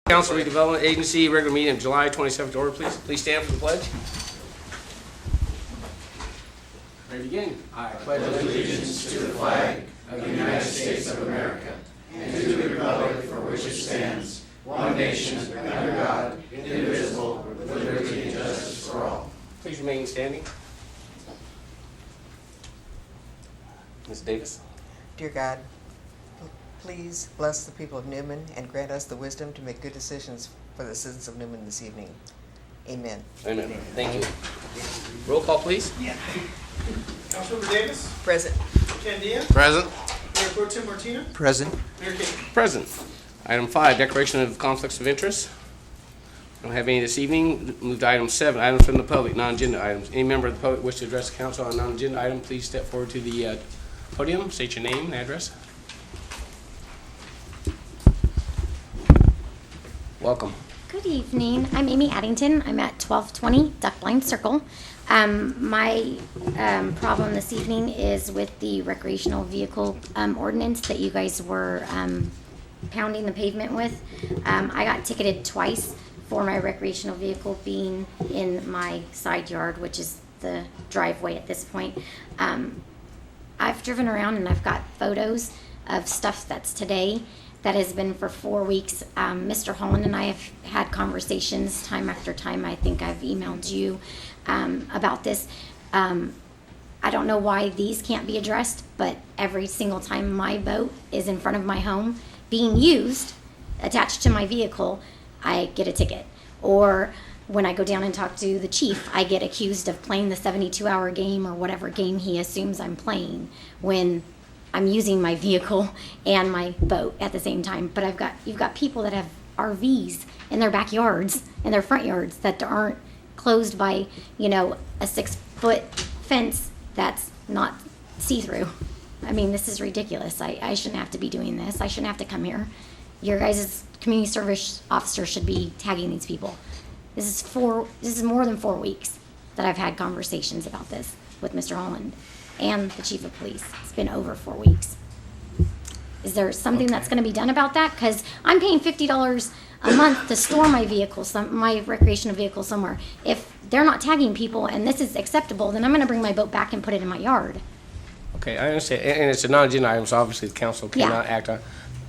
Council Redevelopment Agency, regular meeting of July 27th order, please. Please stand for the pledge. Ready to begin. I pledge allegiance to the flag of the United States of America and to the republic for which it stands, one nation, under God, indivisible, with liberty and justice for all. Please remain standing. Ms. Davis. Dear God, please bless the people of Newman and grant us the wisdom to make good decisions for the citizens of Newman this evening. Amen. Amen. Thank you. Roll call, please. Councilmember Davis. Present. Candia. Present. Mayor Pro Tem Martina. Present. Mayor King. Present. Item 5, declaration of conflicts of interest. Don't have any this evening. Move to item 7, items from the public, non-agenda items. Any member of the public wish to address the council on a non-agenda item, please step forward to the podium, state your name and address. Welcome. Good evening. I'm Amy Addington. I'm at 1220 Duckblind Circle. My problem this evening is with the recreational vehicle ordinance that you guys were pounding the pavement with. I got ticketed twice for my recreational vehicle being in my side yard, which is the driveway at this point. I've driven around and I've got photos of stuff that's today that has been for 4 weeks. Mr. Holland and I have had conversations time after time. I think I've emailed you about this. I don't know why these can't be addressed, but every single time my boat is in front of my home being used, attached to my vehicle, I get a ticket. Or when I go down and talk to the chief, I get accused of playing the 72-hour game or whatever game he assumes I'm playing when I'm using my vehicle and my boat at the same time. But you've got people that have RVs in their backyards, in their front yards, that aren't closed by, a 6-foot fence that's not see-through. I mean, this is ridiculous. I shouldn't have to be doing this. I shouldn't have to come here. Your guys' community service officer should be tagging these people. This is more than 4 weeks that I've had conversations about this with Mr. Holland and the chief of police. It's been over 4 weeks. Is there something that's going to be done about that? Because I'm paying $50 a month to store my vehicle, my recreational vehicle somewhere. If they're not tagging people and this is acceptable, then I'm going to bring my boat back and put it in my yard. Okay, I understand. And it's a non-agenda item, so obviously the council cannot act on.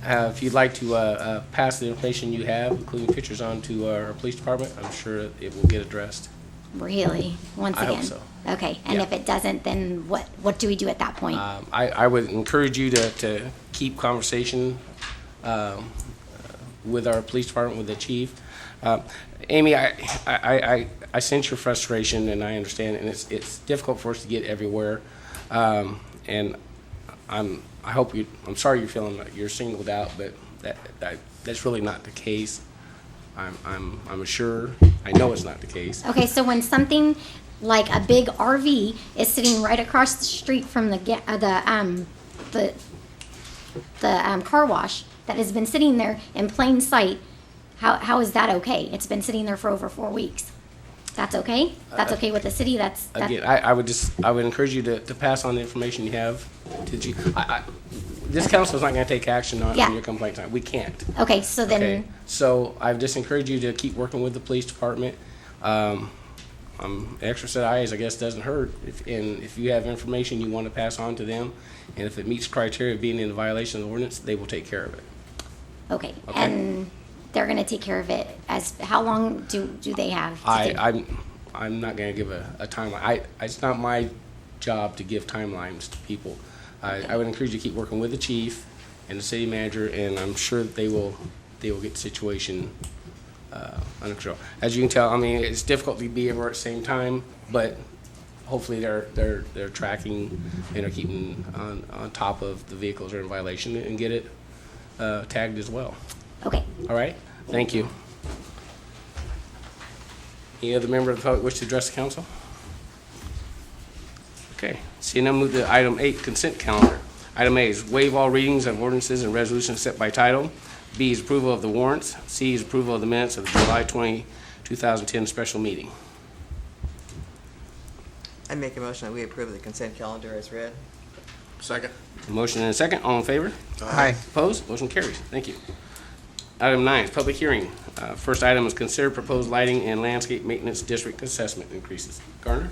If you'd like to pass the information you have, including pictures, on to our police department, I'm sure it will get addressed. Really? Once I again? hope so. Okay, and Yeah. if it doesn't, then what do we do at that point? I would encourage you to keep conversation with our police department, with the chief. Amy, I sense your frustration, and I understand, and it's difficult for us to get everywhere. And I'm sorry you're feeling like you're singled out, but that's really not the case. I'm sure. I know it's not the case. Okay, so when something like a big RV is sitting right across the street from the car wash that has been sitting there in plain sight, how is that okay? It's been sitting there for over 4 weeks. That's okay? That's okay with the city? Again, I would encourage you to pass on the information you have to the chief. This council is not going to take action on your complaint time. We can't. Okay, so then. Okay, so I've just encouraged you to keep working with the police department. Extra set of eyes, I guess, doesn't hurt. If you have information you want to pass on to them, and if it meets criteria of being in violation of the ordinance, they will take care of it. Okay. And they're going to take care of it. How long do they have? I'm not going to give a timeline. It's not my job to give timelines to people. I would encourage you to keep working with the chief and the city manager, and I'm sure that they will get the situation under control. As you can tell, I mean, it's difficult to be everywhere at the same time, but hopefully they're tracking and are keeping on top of the vehicles that are in violation and get it tagged as well. Okay. All right? Thank you. Any other member of the public wish to address the council? Okay. Seeing none, move to item 8, consent calendar. Item A is waive all readings of ordinances and resolutions set by title. B is approval of the warrants. C is approval of the minutes of the July 20, 2010 special meeting. I make a motion that we approve the consent calendar as read. Second. A motion and a second. All in favor? Aye. Opposed? Motion carries. Thank you. Item 9 is public hearing. First item is consider proposed lighting and landscape maintenance district assessment increases. Garner?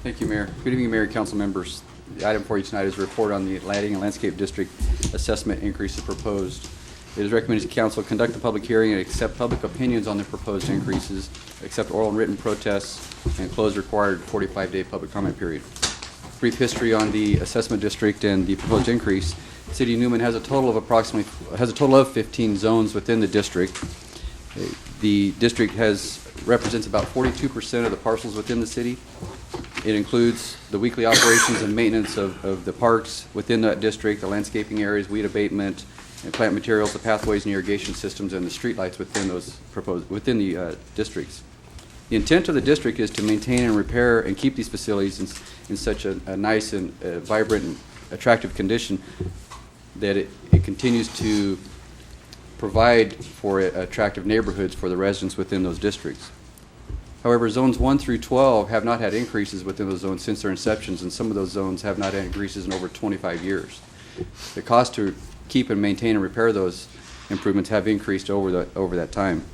Thank you, Mayor. Good evening, Mayor and council members. The item for you tonight is a report on the lighting and landscape district assessment increases proposed. It is recommended to council conduct a public hearing and accept public opinions on the proposed increases, accept oral and written protests, and close required 45-day public comment period. Brief history on the assessment district and the proposed increase. City of Newman has a total of 15 zones within the district. The district represents about 42% of the parcels within the city. It includes the weekly operations and maintenance of the parks within that district, the landscaping areas, weed abatement, and plant materials, the pathways and irrigation systems, and the streetlights within the districts. The intent of the district is to maintain and repair and keep these facilities in such a nice and vibrant and attractive condition that it continues to provide for attractive neighborhoods for the residents within those districts. However, zones 1 through 12 have not had increases within those zones since their inceptions, and some of those zones have not had increases in over 25 years. The cost to keep and maintain and repair those improvements have increased over that time.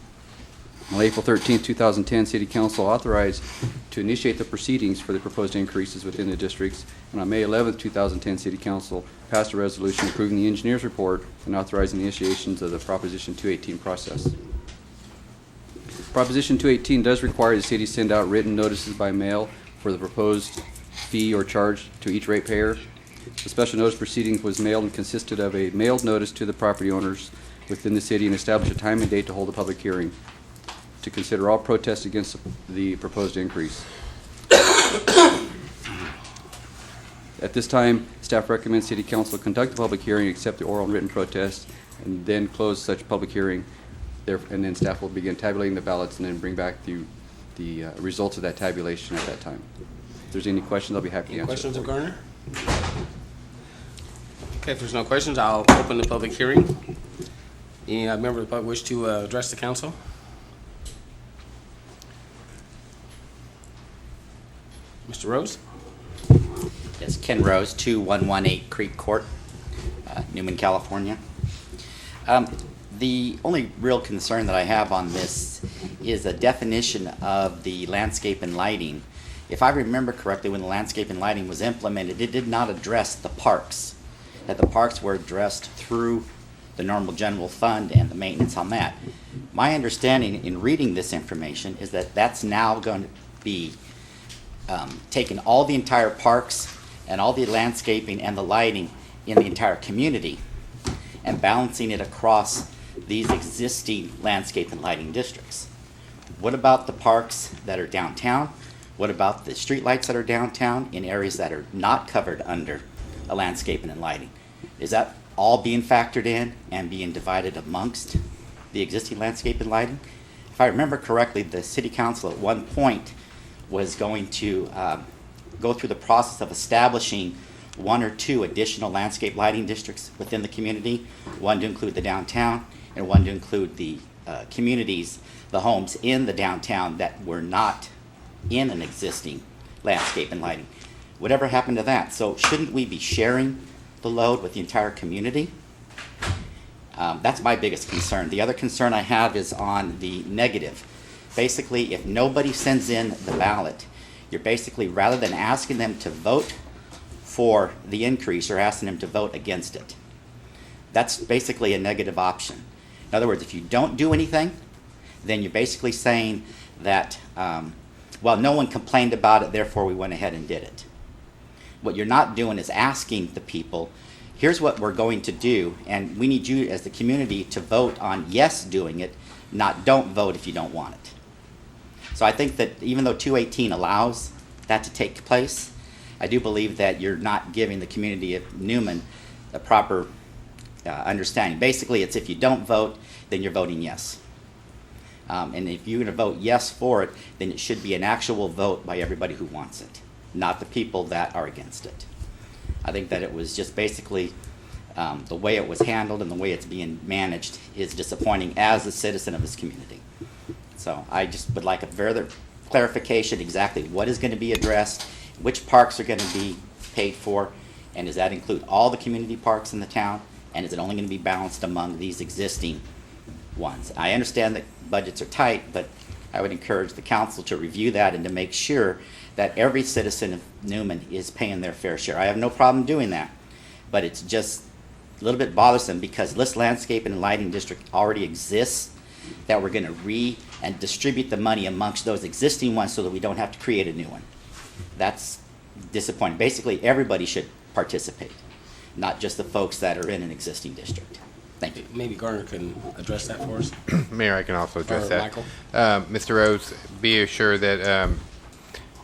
On April 13, 2010, City Council authorized to initiate the proceedings for the proposed increases within the districts, and on May 11, 2010, City Council passed a resolution approving the engineer's report and authorizing the initiations of the Proposition 218 process. Proposition 218 does require the city send out written notices by mail for the proposed fee or charge to each ratepayer. The special notice proceedings was mailed and consisted of a mailed notice to the property owners within the city and establish a time and date to hold a public hearing to consider all protests against the proposed increase. At this time, staff recommends City Council conduct a public hearing, accept the oral and written protest, and then close such public hearing. And then staff will begin tabulating the ballots and then bring back the results of that tabulation at that time. If there's any questions, I'll be happy to answer. Questions of Garner? Okay, if there's no questions, I'll open the public hearing. Any member of the public wish to address the council? Mr. Rose? Yes, Ken Rose, 2118 Creek Court, Newman, California. The only real concern that I have on this is a definition of the landscape and lighting. If I remember correctly, when the landscape and lighting was implemented, it did not address the parks. That the parks were addressed through the normal general fund and the maintenance on that. My understanding in reading this information is that that's now going to be taking all the entire parks and all the landscaping and the lighting in the entire community and balancing it across these existing landscape and lighting districts. What about the parks that are downtown? What about the streetlights that are downtown in areas that are not covered under a landscaping and lighting? Is that all being factored in and being divided amongst the existing landscape and lighting? If I remember correctly, the city council at one point was going to go through the process of establishing 1 or 2 additional landscape lighting districts within the community, one to include the downtown and one to include the communities, the homes in the downtown that were not in an existing landscape and lighting. Whatever happened to that? So shouldn't we be sharing the load with the entire community? That's my biggest concern. The other concern I have is on the negative. Basically, if nobody sends in the ballot, you're basically, rather than asking them to vote for the increase, you're asking them to vote against it. That's basically a negative option. In other words, if you don't do anything, then you're basically saying that, well, no one complained about it, therefore we went ahead and did it. What you're not doing is asking the people, here's what we're going to do, and we need you as the community to vote on yes doing it, not don't vote if you don't want it. So I think that even though 218 allows that to take place, I do believe that you're not giving the community of Newman a proper understanding. Basically, it's if you don't vote, then you're voting yes. And if you're going to vote yes for it, then it should be an actual vote by everybody who wants it, not the people that are against it. I think that it was just basically the way it was handled and the way it's being managed is disappointing as a citizen of this community. So I just would like a further clarification exactly what is going to be addressed, which parks are going to be paid for, and does that include all the community parks in the town, And is it only going to be balanced among these existing ones? I understand that budgets are tight, but I would encourage the council to review that and to make sure that every citizen of Newman is paying their fair share. I have no problem doing that, but it's just a little bit bothersome because this landscape and lighting district already exists, that we're going to and distribute the money amongst those existing ones so that we don't have to create a new one. That's disappointing. Basically, everybody should participate, not just the folks that are in an existing district. Thank you. Maybe Garner can address that for us. Mayor, I can also address Or that. Michael? Mr. Rose, be assured that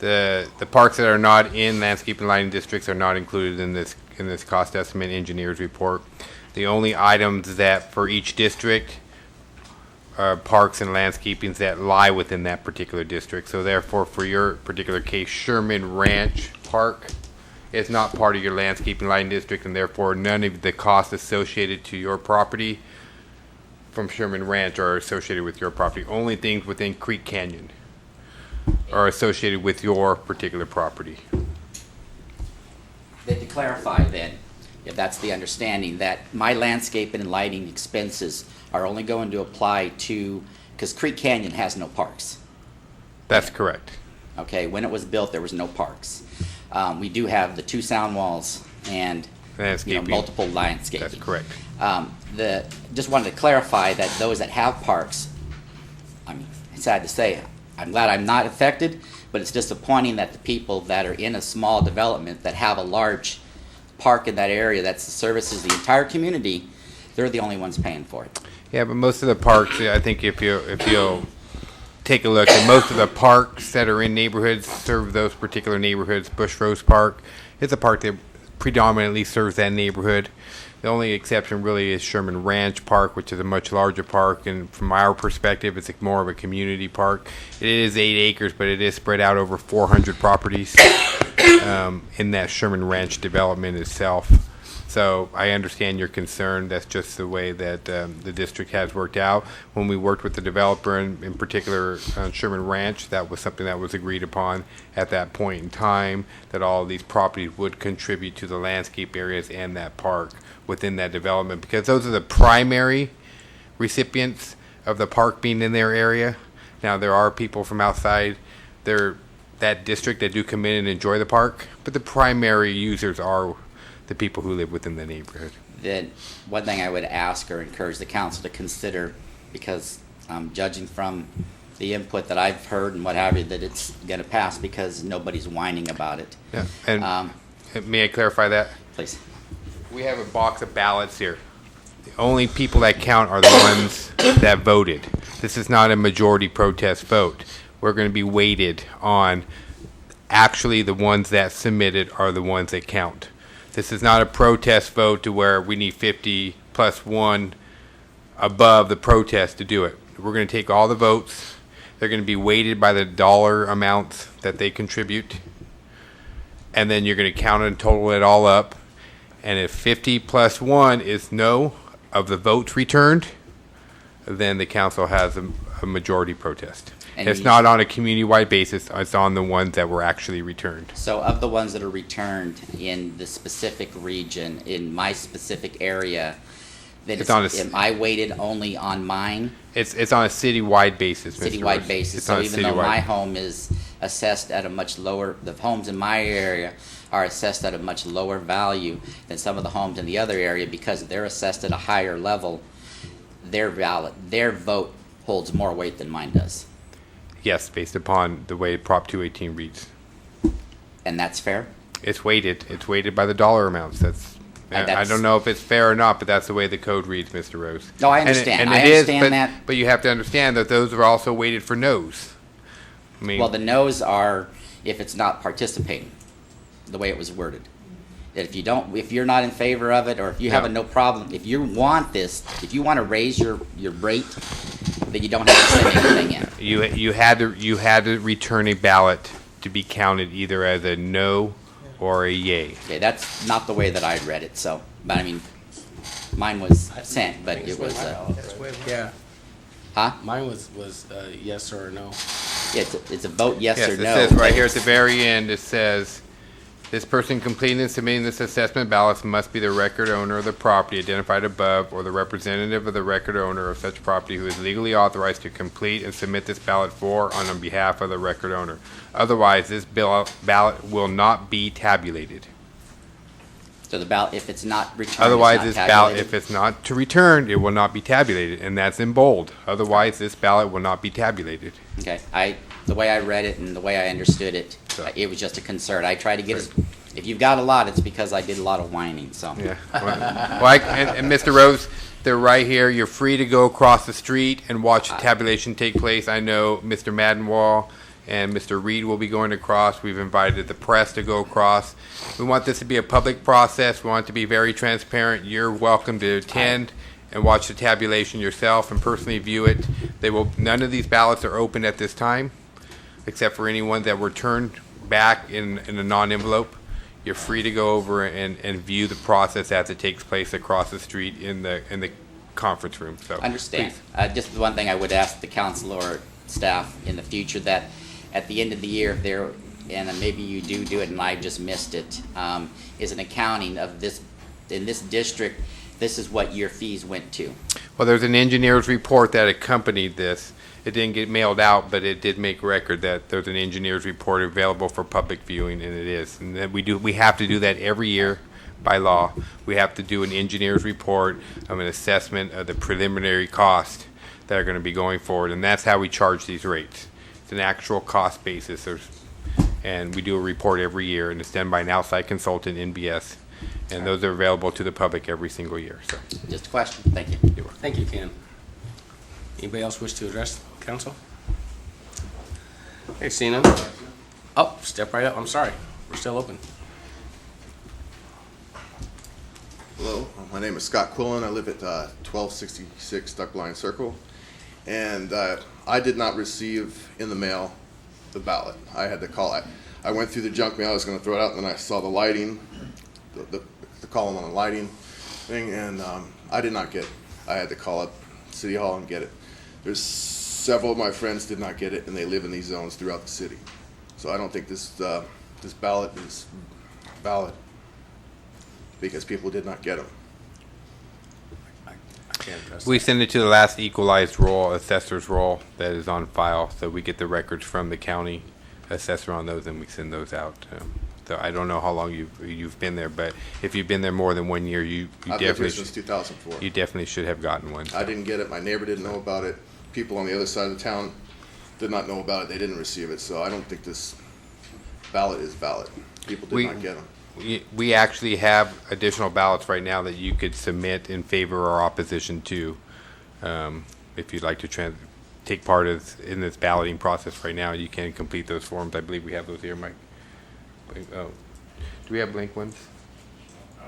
the parks that are not in landscape and lighting districts are not included in this cost estimate engineer's report. The only items that for each district are parks and landscapings that lie within that particular district. So therefore, for your particular case, Sherman Ranch Park is not part of your landscape and lighting district, and therefore none of the costs associated to your property from Sherman Ranch are associated with your property. Only things within Creek Canyon are associated with your particular property. Then to clarify then, if that's the understanding, that my landscape and lighting expenses are only going to apply to, because Creek Canyon has no parks. That's correct. Okay, when it was built, there was no parks. We do have the 2 sound walls and Landscaping. multiple landscaping. That's correct. Just wanted to clarify that those that have parks, I'm sad to say, I'm glad I'm not affected, but it's disappointing that the people that are in a small development that have a large park in that area that services the entire community, they're the only ones paying for it. Yeah, but most of the parks, I think if you'll take a look, at most of the parks that are in neighborhoods serve those particular neighborhoods. Bush Rose Park is a park that predominantly serves that neighborhood. The only exception really is Sherman Ranch Park, which is a much larger park, and from our perspective, it's more of a community park. It is 8 acres, but it is spread out over 400 properties in that Sherman Ranch development itself. So I understand your concern. That's just the way that the district has worked out. When we worked with the developer, in particular on Sherman Ranch, that was something that was agreed upon at that point in time, that all of these properties would contribute to the landscape areas and that park within that development, because those are the primary recipients of the park being in their area. Now, there are people from outside that district that do come in and enjoy the park, but the primary users are the people who live within the neighborhood. Then one thing I would ask or encourage the council to consider, because judging from the input that I've heard and what have you, that it's going to pass because nobody's whining about it. Yeah, and may I clarify that? Please. We have a box of ballots here. The only people that count are the ones that voted. This is not a majority protest vote. We're going to be weighted on actually the ones that submitted are the ones that count. This is not a protest vote to where we need 50 plus 1 above the protest to do it. We're going to take all the votes. They're going to be weighted by the dollar amounts that they contribute. And then you're going to count and total it all up. And if 50 plus 1 is no of the votes returned, then the council has a majority protest. And It's you- not on a community-wide basis. It's on the ones that were actually returned. So of the ones that are returned in the specific region, in my specific area, then It's on a am I weighted only on mine, It's on a citywide basis, Mr. citywide Rose. basis? It's So on a even though citywide- my home is assessed at a much lower, the homes in my area are assessed at a much lower value than some of the homes in the other area, because they're assessed at a higher level, their vote holds more weight than mine does. Yes, based upon the way Prop 218 reads. And that's fair? It's weighted. It's weighted by the dollar amounts. I that's- don't know if it's fair or not, but that's the way the code reads, Mr. Rose. No, I And understand. and I it is, understand but- that. But you have to understand that those are also weighted for no's. I mean, Well, the no's are if it's not participating, the way it was worded. That if you're not in favor of it, or if you have Yeah. no problem, if you want this, if you want to raise your rate, then you don't have to send anything in. you had to return a ballot to be counted either as a no or a yay. Okay, that's not the way that I read it, so, but I mean, mine was sent, but it was, Yeah, huh? mine was yes or no. It's a vote yes Yes, or it no. says right here at the very end, it says, This person completing and submitting this assessment ballots must be the record owner of the property identified above or the representative of the record owner of such property who is legally authorized to complete and submit this ballot for or on behalf of the record owner. Otherwise, this ballot will not be tabulated. So the ballot, if it's not returned, Otherwise, it's this not ballot, tabulated? if it's not to return, it will not be tabulated, and that's in bold. Otherwise, this ballot will not be tabulated. Okay, the way I read it and the way I understood it, So- it was just a concern. I try to get, if you've got a lot, it's because I did a lot of whining, so. Yeah. Well, and Mr. Rose, they're right here. You're free to go across the street and watch the tabulation take place. I know Mr. Maddenwall and Mr. Reed will be going across. We've invited the press to go across. We want this to be a public process. We want it to be very transparent. You're welcome to attend and watch the tabulation yourself and personally view it. None of these ballots are open at this time, except for any ones that were turned back in a non-envelope. You're free to go over and view the process as it takes place across the street in the conference room. So Understand. please. Just the one thing I would ask the council or staff in the future, that at the end of the year, if there, and maybe you do it and I just missed it, is an accounting of this, in this district, this is what your fees went to. Well, there's an engineer's report that accompanied this. It didn't get mailed out, but it did make record that there's an engineer's report available for public viewing, and it is. And that we have to do that every year by law. We have to do an engineer's report of an assessment of the preliminary cost that are going to be going forward, and that's how we charge these rates. It's an actual cost basis, and we do a report every year, and it's done by an outside consultant, NBS, and those are available to the public every single year. So, Just a question. Thank you. Thank you, Ken. Anybody else wish to address council? Hey, seeing none? Oh, step right up. I'm sorry. We're still open. Hello, my name is Scott Quillen. I live at 1266 Duck Blind Circle, and I did not receive in the mail the ballot. I had to call it. I went through the junk mail. I was going to throw it out, and then I saw the lighting, the column on the lighting thing, and I did not get it. I had to call up City Hall and get it. There's several of my friends did not get it, and they live in these zones throughout the city. So I don't think this ballot is valid, because people did not get them. I can't address we that. send it to the last equalized roll, assessor's roll that is on file, so we get the records from the county assessor on those, and we send those out. So I don't know how long you've been there, but if you've been there more than 1 year, you I've lived here definitely since 2004. you definitely should have gotten one. I didn't get it. My neighbor didn't know about it. People on the other side of the town did not know about it. They didn't receive it. So I don't think this ballot is valid. People did not get them. We actually have additional ballots right now that you could submit in favor or opposition to, if you'd like to take part in this balloting process right now. You can complete those forms. I believe we have those here, Mike. Oh, do we have blank ones? I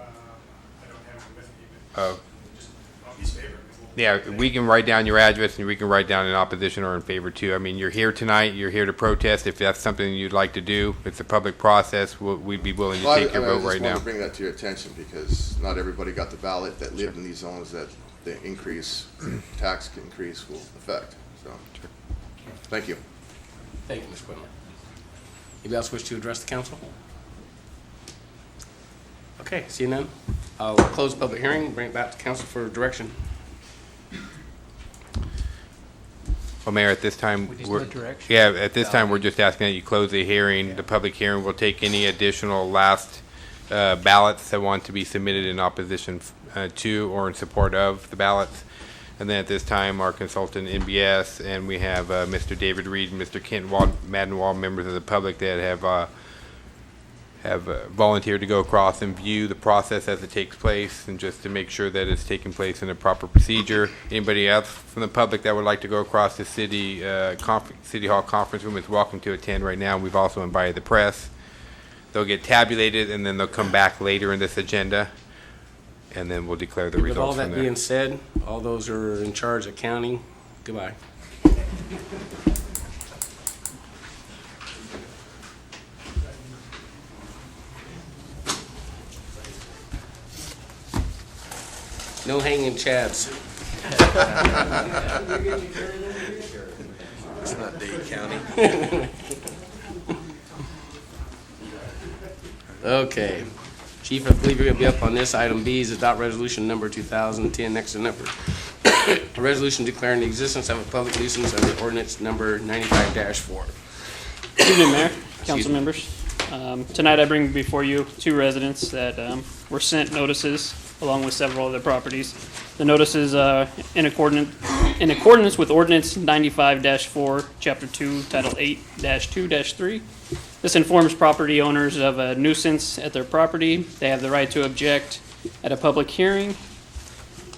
don't have it with me, Oh. but just on piece of paper. Yeah, we can write down your address, and we can write down in opposition or in favor too. I mean, you're here tonight, you're here to protest. If that's something you'd like to do, it's a public process, we'd be willing to Well, take your I vote just right wanted now. to bring that to your attention, because not everybody got the ballot that lived in these zones that the tax increase will affect. So, thank you. Thank you, Ms. Quinlan. Anybody else wish to address the council? Okay, seeing none, I'll close the public hearing, bring it back to council for direction. Well, Mayor, at this time, We just we're, need direction. yeah, at this time, we're just asking that you close the hearing. The public hearing will take any additional last ballots that want to be submitted in opposition to or in support of the ballots. And then at this time, our consultant NBS, and we have Mr. David Reed and Mr. Kent Maddenwall, members of the public that have volunteered to go across and view the process as it takes place, and just to make sure that it's taking place in a proper procedure. Anybody else from the public that would like to go across the City Hall conference room is welcome to attend right now. We've also invited the press. They'll get tabulated, and then they'll come back later in this agenda, and then we'll declare the With all results from that there. being said, all those who are in charge of counting, goodbye. No hanging chads. It's not Dade County. Okay. Chief, I believe you're going to be up on this. Item B is adopt resolution number 2010, next to number. A resolution declaring the existence of a public nuisance under ordinance number 95-4. Good evening, Mayor, Excuse council me. members. Tonight I bring before you two residents that were sent notices along with several other properties. The notices in accordance with ordinance 95-4, chapter 2, title 8-2-3. This informs property owners of a nuisance at their property. They have the right to object at a public hearing.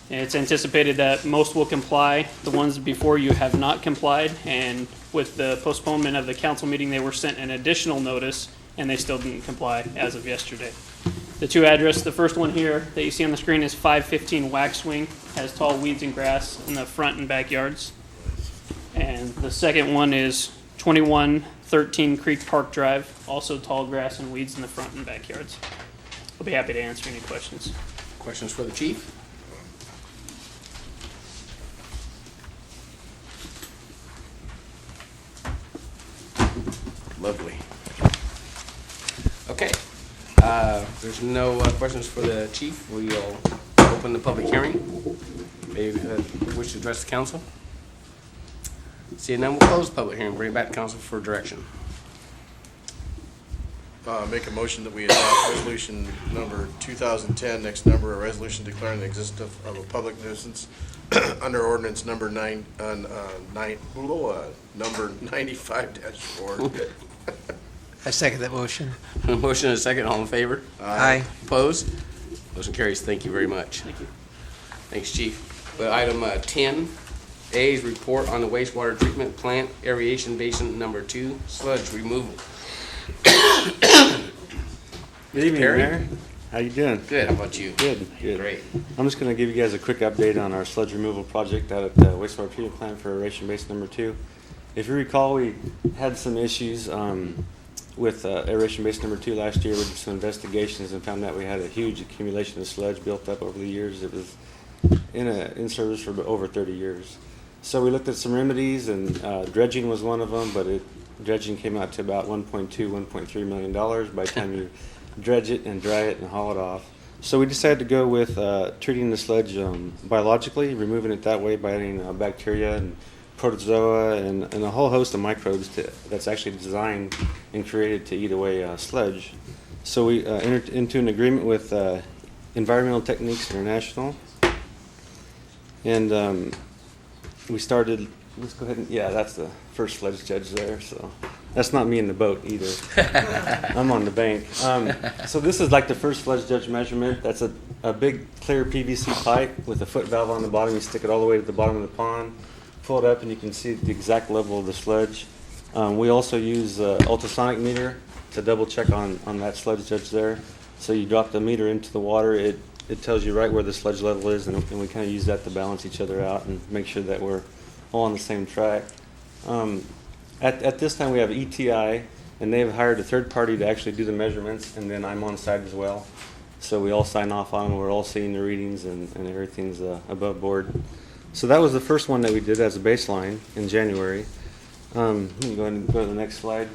It's anticipated that most will comply. The ones before you have not complied, and with the postponement of the council meeting, they were sent an additional notice, and they still didn't comply as of yesterday. The two address, the first one here that you see on the screen is 515 Waxwing, has tall weeds and grass in the front and backyards. And the second one is 2113 Creek Park Drive, also tall grass and weeds in the front and backyards. I'll be happy to answer any questions. Questions for the chief? Lovely. Okay. There's no questions for the chief. We'll open the public hearing. Maybe wish to address the council? Seeing none, we'll close the public hearing. Bring it back to council for direction. Make a motion that we adopt resolution number 2010, next number, a resolution declaring the existence of a public nuisance under ordinance number number 95-4. I second that motion. A motion and a second. All in favor? Aye. Opposed? Motion carries. Thank you very much. Thank you. Thanks, chief. But item 10A is report on the wastewater treatment plant aeration basin number 2 sludge removal. Good evening, Perry? Mayor. How you doing? Good. How about you? Good, good. Great. I'm just going to give you guys a quick update on our sludge removal project out at the wastewater treatment plant for aeration basin number 2. If you recall, we had some issues with aeration basin number 2 last year. We did some investigations and found out we had a huge accumulation of sludge built up over the years. It was in service for over 30 years. So we looked at some remedies, and dredging was one of them, but dredging came out to about $1.3 million by the time you dredge it and dry it and haul it off. So we decided to go with treating the sludge biologically, removing it that way by adding bacteria and protozoa and a whole host of microbes that's actually designed and created to eat away sludge. So we entered into an agreement with Environmental Techniques International, and we started. Let's go ahead and that's the first sludge judge there. So that's not me in the boat either. I'm on the bank. So this is like the first sludge judge measurement. That's a big clear PVC pipe with a foot valve on the bottom. You stick it all the way to the bottom of the pond, pull it up, and you can see the exact level of the sludge. We also use ultrasonic meter to double check on that sludge judge there. So you drop the meter into the water, it tells you right where the sludge level is, and we kind of use that to balance each other out and make sure that we're all on the same track. At this time we have ETI, and they've hired a third party to actually do the measurements, and then I'm on site as well. So we all sign off on them, we're all seeing the readings, and everything's above board. So that was the first one that we did as a baseline in January. Let me go ahead and go to the next slide.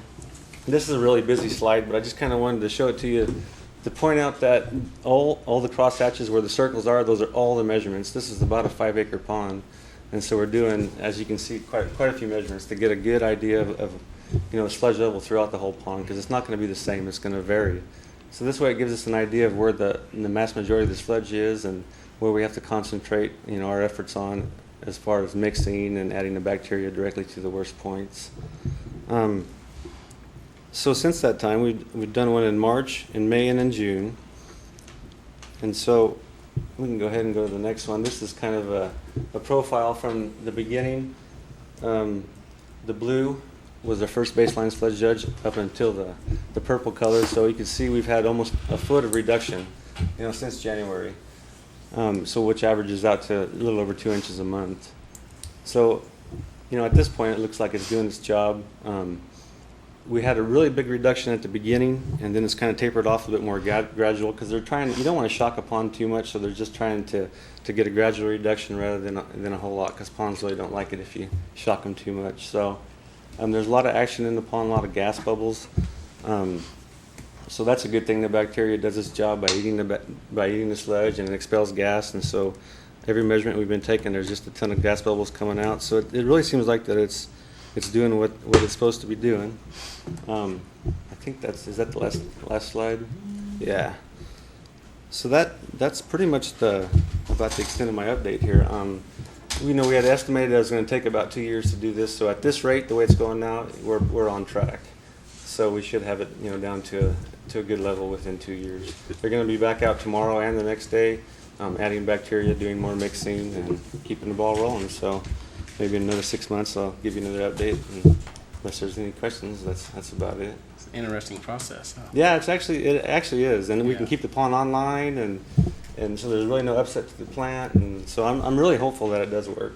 This is a really busy slide, but I just kind of wanted to show it to you to point out that all the cross hatches where the circles are, those are all the measurements. This is about a 5-acre pond, and so we're doing, as you can see, quite a few measurements to get a good idea of the sludge level throughout the whole pond, because it's not going to be the same. It's going to vary. So this way it gives us an idea of where the mass majority of the sludge is and where we have to concentrate our efforts on as far as mixing and adding the bacteria directly to the worst points. So since that time, we've done one in March, in May, and in June. And so we can go ahead and go to the next one. This is kind of a profile from the beginning. The blue was the first baseline sludge judge up until the purple color. So you can see we've had almost a foot of reduction, since January. So which averages out to a little over 2 inches a month. So, at this point it looks like it's doing its job. We had a really big reduction at the beginning, and then it's kind of tapered off a bit more gradual, because you don't want to shock a pond too much, so they're just trying to get a gradual reduction rather than a whole lot, because ponds really don't like it if you shock them too much. So there's a lot of action in the pond, a lot of gas bubbles. So that's a good thing. The bacteria does its job by eating the sludge, and it expels gas. And so every measurement we've been taking, there's just a ton of gas bubbles coming out. So it really seems like that it's doing what it's supposed to be doing. I think is that the last slide? Yeah. So that's pretty much about the extent of my update here. We had estimated it was going to take about 2 years to do this. So at this rate, the way it's going now, we're on track. So we should have it down to a good level within 2 years. They're going to be back out tomorrow and the next day, adding bacteria, doing more mixing, and keeping the ball rolling. So maybe in another 6 months, I'll give you another update. And unless there's any questions, that's about it. It's an interesting process. Huh? Yeah, it actually is, and we can Yeah. keep the pond online, and so there's really no upset to the plant, and so I'm really hopeful that it does work.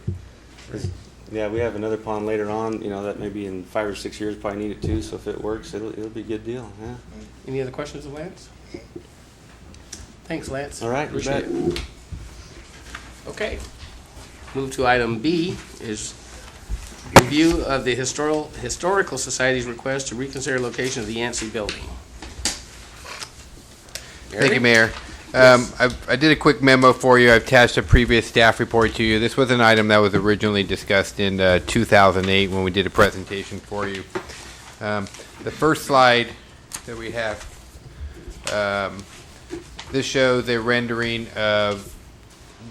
'Cause, yeah, we have another pond later on, that maybe in 5 or 6 years probably need it too. So if it works, it'll be a good deal. Yeah. Any other questions of Lance? Thanks, Lance. All right, you Appreciate bet. it. Okay. Move to item B is review of the Historical Society's request to reconsider location of the Yancey Building. Thank you, Mayor. Yes. I did a quick memo for you. I've attached a previous staff report to you. This was an item that was originally discussed in 2008 when we did a presentation for you. The first slide that we have, this shows a rendering of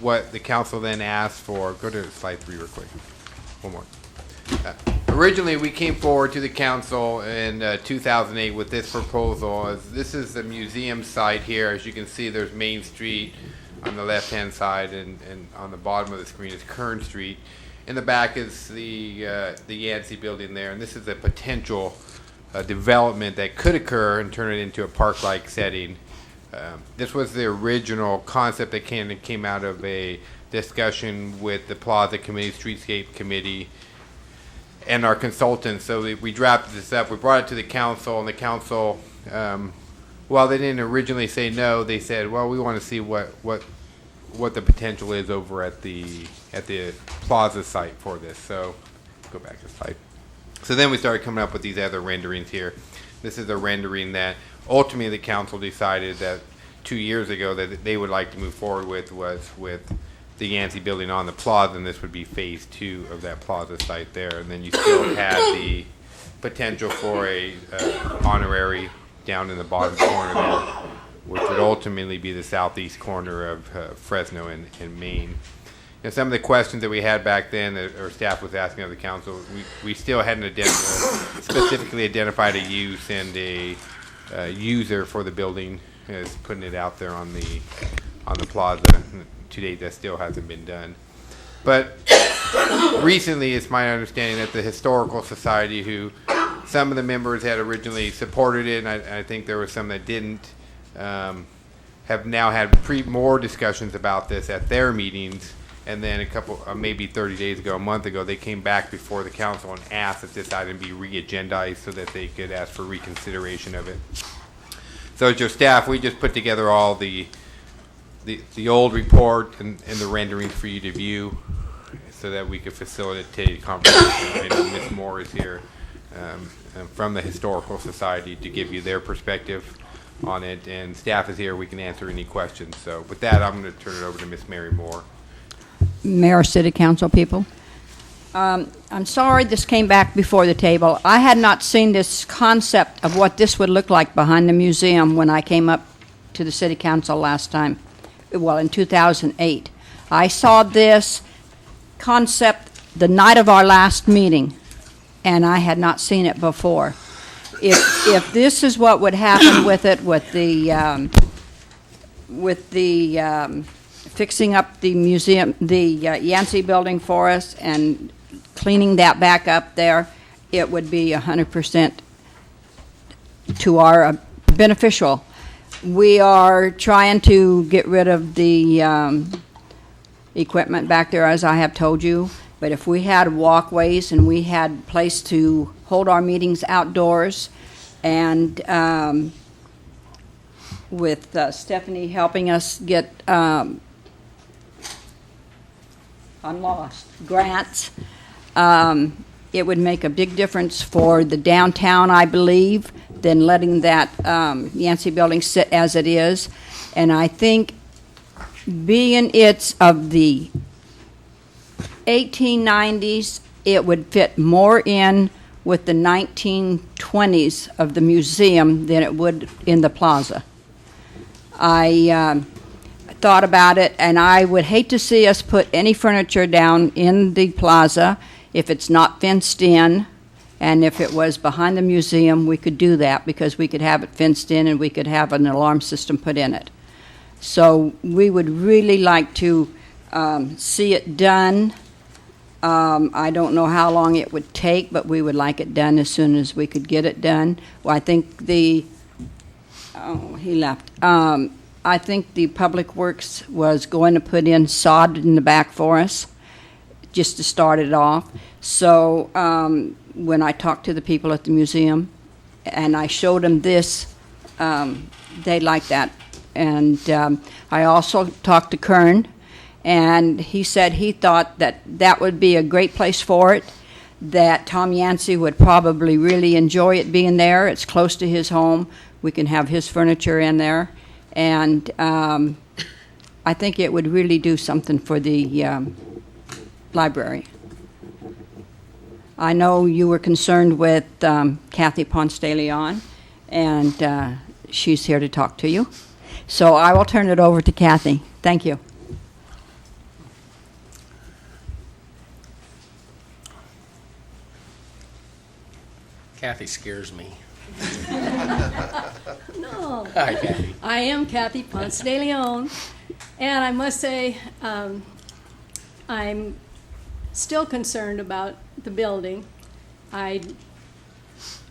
what the council then asked for. Go to slide 3 real quick. One more. Originally, we came forward to the council in 2008 with this proposal. This is the museum site here. As you can see, there's Main Street on the left-hand side, and on the bottom of the screen is Kern Street. In the back is the Yancey building there, and this is a potential development that could occur and turn it into a park-like setting. This was the original concept that came out of a discussion with the Plaza Committee, Streetscape Committee, and our consultants. So we drafted this up. We brought it to the council, and the council, while they didn't originally say no, they said, well, we want to see what the potential is over at the Plaza site for this. So go back to slide. So then we started coming up with these other renderings here. This is a rendering that ultimately the council decided that 2 years ago that they would like to move forward was with the Yancey building on the plaza, and this would be phase 2 of that plaza site there. And then you still had the potential for a honorary down in the bottom corner there, which would ultimately be the southeast corner of Fresno and Maine. And some of the questions that we had back then that our staff was asking of the council, we still hadn't specifically identified a use and a user for the building, as putting it out there on the plaza. To date, that still hasn't been done. But recently, it's my understanding that the Historical Society, who some of the members had originally supported it, and I think there were some that didn't, have now had more discussions about this at their meetings. And then a couple, maybe 30 days ago, a month ago, they came back before the council and asked that this item be re-agendized so that they could ask for reconsideration of it. So as your staff, we just put together all the old report and the renderings for you to view so that we could facilitate conversation. I know Ms. Moore is here from the Historical Society to give you their perspective on it, and staff is here. We can answer any questions. So with that, I'm going to turn it over to Ms. Mary Moore. Mayor, City Council people. I'm sorry this came back before the table. I had not seen this concept of what this would look like behind the museum when I came up to the City Council last time, well, in 2008. I saw this concept the night of our last meeting, and I had not seen it before. If this is what would happen with it, with the fixing up the museum, the Yancey building for us and cleaning that back up there, it would be 100% to our beneficial. We are trying to get rid of the equipment back there, as I have told you, but if we had walkways and we had a place to hold our meetings outdoors, and with Stephanie helping us get I'm lost. Grants. it would make a big difference for the downtown, I believe, than letting that Yancey building sit as it is. And I think being it's of the 1890s, it would fit more in with the 1920s of the museum than it would in the plaza. I thought about it, and I would hate to see us put any furniture down in the plaza if it's not fenced in. And if it was behind the museum, we could do that because we could have it fenced in and we could have an alarm system put in it. So we would really like to see it done. I don't know how long it would take, but we would like it done as soon as we could get it done. Well, I think he left. I think the Public Works was going to put in sod in the back for us, just to start it off. So when I talked to the people at the museum, and I showed them this, they liked that. And I also talked to Kern, and he said he thought that that would be a great place for it, that Tom Yancey would probably really enjoy it being there. It's close to his home. We can have his furniture in there. And I think it would really do something for the library. I know you were concerned with Kathy Ponce de Leon, and she's here to talk to you. So I will turn it over to Kathy. Thank you. Kathy scares me. No. Hi, Kathy. I am Kathy Ponce de Leon, and I must say I'm still concerned about the building. I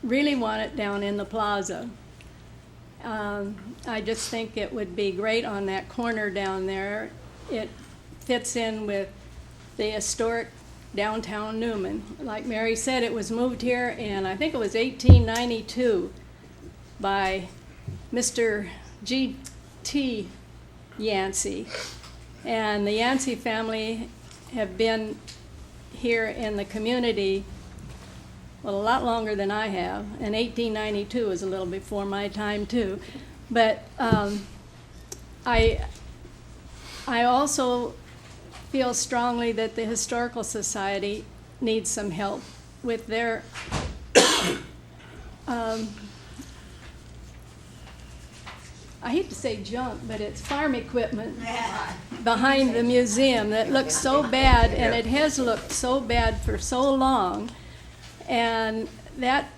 really want it down in the plaza. I just think it would be great on that corner down there. It fits in with the historic downtown Newman. Like Mary said, it was moved here in, I think it was 1892 by Mr. G.T. Yancey. And the Yancey family have been here in the community, well, a lot longer than I have. And 1892 was a little before my time, too. But I also feel strongly that the Historical Society needs some help with their I hate to say junk, but it's farm equipment behind the museum that looks so bad, and it has looked so bad for so long. And that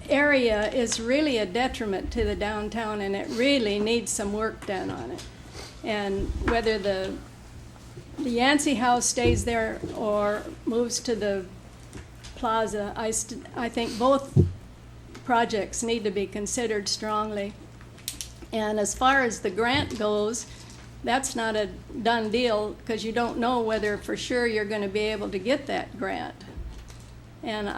area is really a detriment to the downtown, and it really needs some work done on it. And whether the Yancey house stays there or moves to the plaza, I think both projects need to be considered strongly. And as far as the grant goes, that's not a done deal because you don't know whether for sure you're going to be able to get that grant. And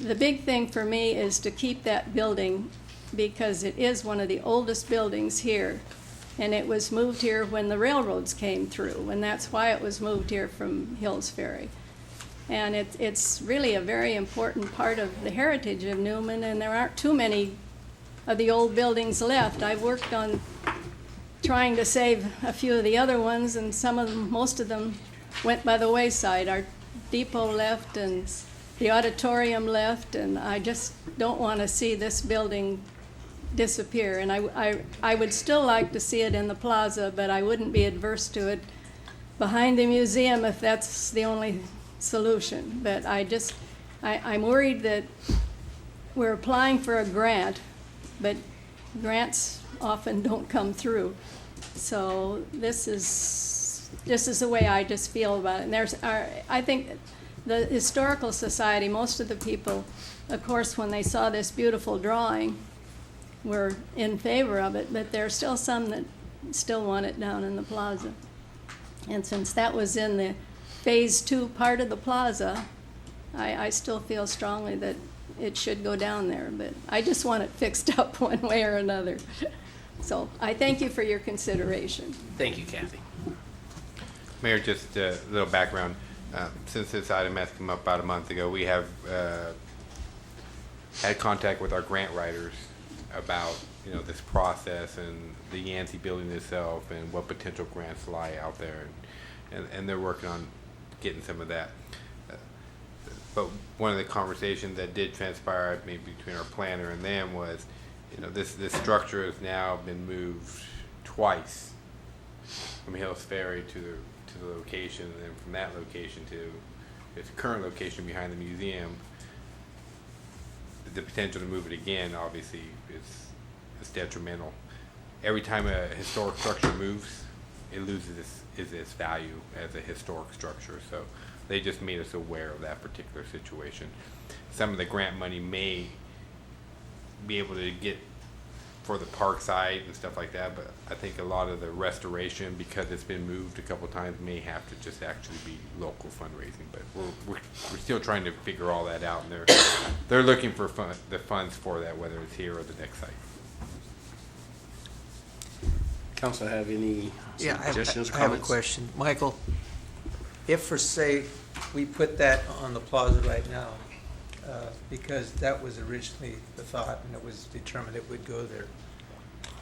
the big thing for me is to keep that building because it is one of the oldest buildings here. And it was moved here when the railroads came through, and that's why it was moved here from Hills Ferry. And it's really a very important part of the heritage of Newman, and there aren't too many of the old buildings left. I've worked on trying to save a few of the other ones, and most of them went by the wayside. Our depot left, and the auditorium left, and I just don't want to see this building disappear. And I would still like to see it in the plaza, but I wouldn't be adverse to it behind the museum if that's the only solution. But I'm worried that we're applying for a grant, but grants often don't come through. So this is the way I just feel about it. And I think the Historical Society, most of the people, of course, when they saw this beautiful drawing, were in favor of it, but there are still some that still want it down in the plaza. And since that was in the Phase 2 part of the plaza, I still feel strongly that it should go down there, but I just want it fixed up one way or another. So I thank you for your consideration. Thank you, Kathy. Mayor, just a little background. Since this item has come up about a month ago, we have had contact with our grant writers about, this process and the Yancey building itself and what potential grants lie out there. And they're working on getting some of that. But one of the conversations that did transpire maybe between our planner and them was, this structure has now been moved twice from Hills Ferry to the location, and then from that location to its current location behind the museum. The potential to move it again, obviously, is detrimental. Every time a historic structure moves, it loses its value as a historic structure. So they just made us aware of that particular situation. Some of the grant money may be able to get for the park side and stuff like that, but I think a lot of the restoration, because it's been moved a couple times, may have to just actually be local fundraising. But we're still trying to figure all that out, and they're looking for the funds for that, whether it's here or the next site. Council have any suggestions or I have a comments? question. Michael, if for say, we put that on the plaza right now, because that was originally the thought and it was determined it would go there,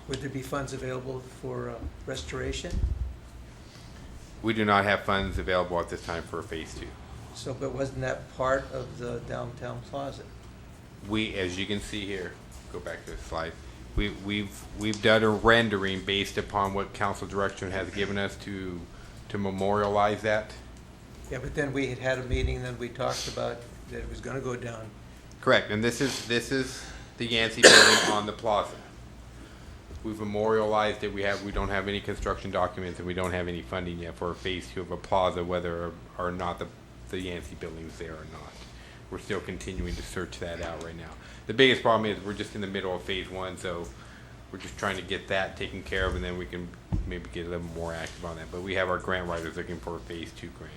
would there be funds available for restoration? We do not have funds available at this time for phase 2. So, but wasn't that part of the downtown plaza? We, as you can see here, go back to the slide. We've done a rendering based upon what council direction has given us to memorialize that. Yeah, but then we had a meeting, then we talked about that it was gonna go down. Correct, and this is the Yancey building on the plaza. We've memorialized it. We don't have any construction documents, and we don't have any funding yet for phase 2 of a plaza, whether or not the Yancey building's there or not. We're still continuing to search that out right now. The biggest problem is we're just in the middle of phase 1, so we're just trying to get that taken care of, and then we can maybe get a little more active on that. But we have our grant writers looking for a phase 2 grant.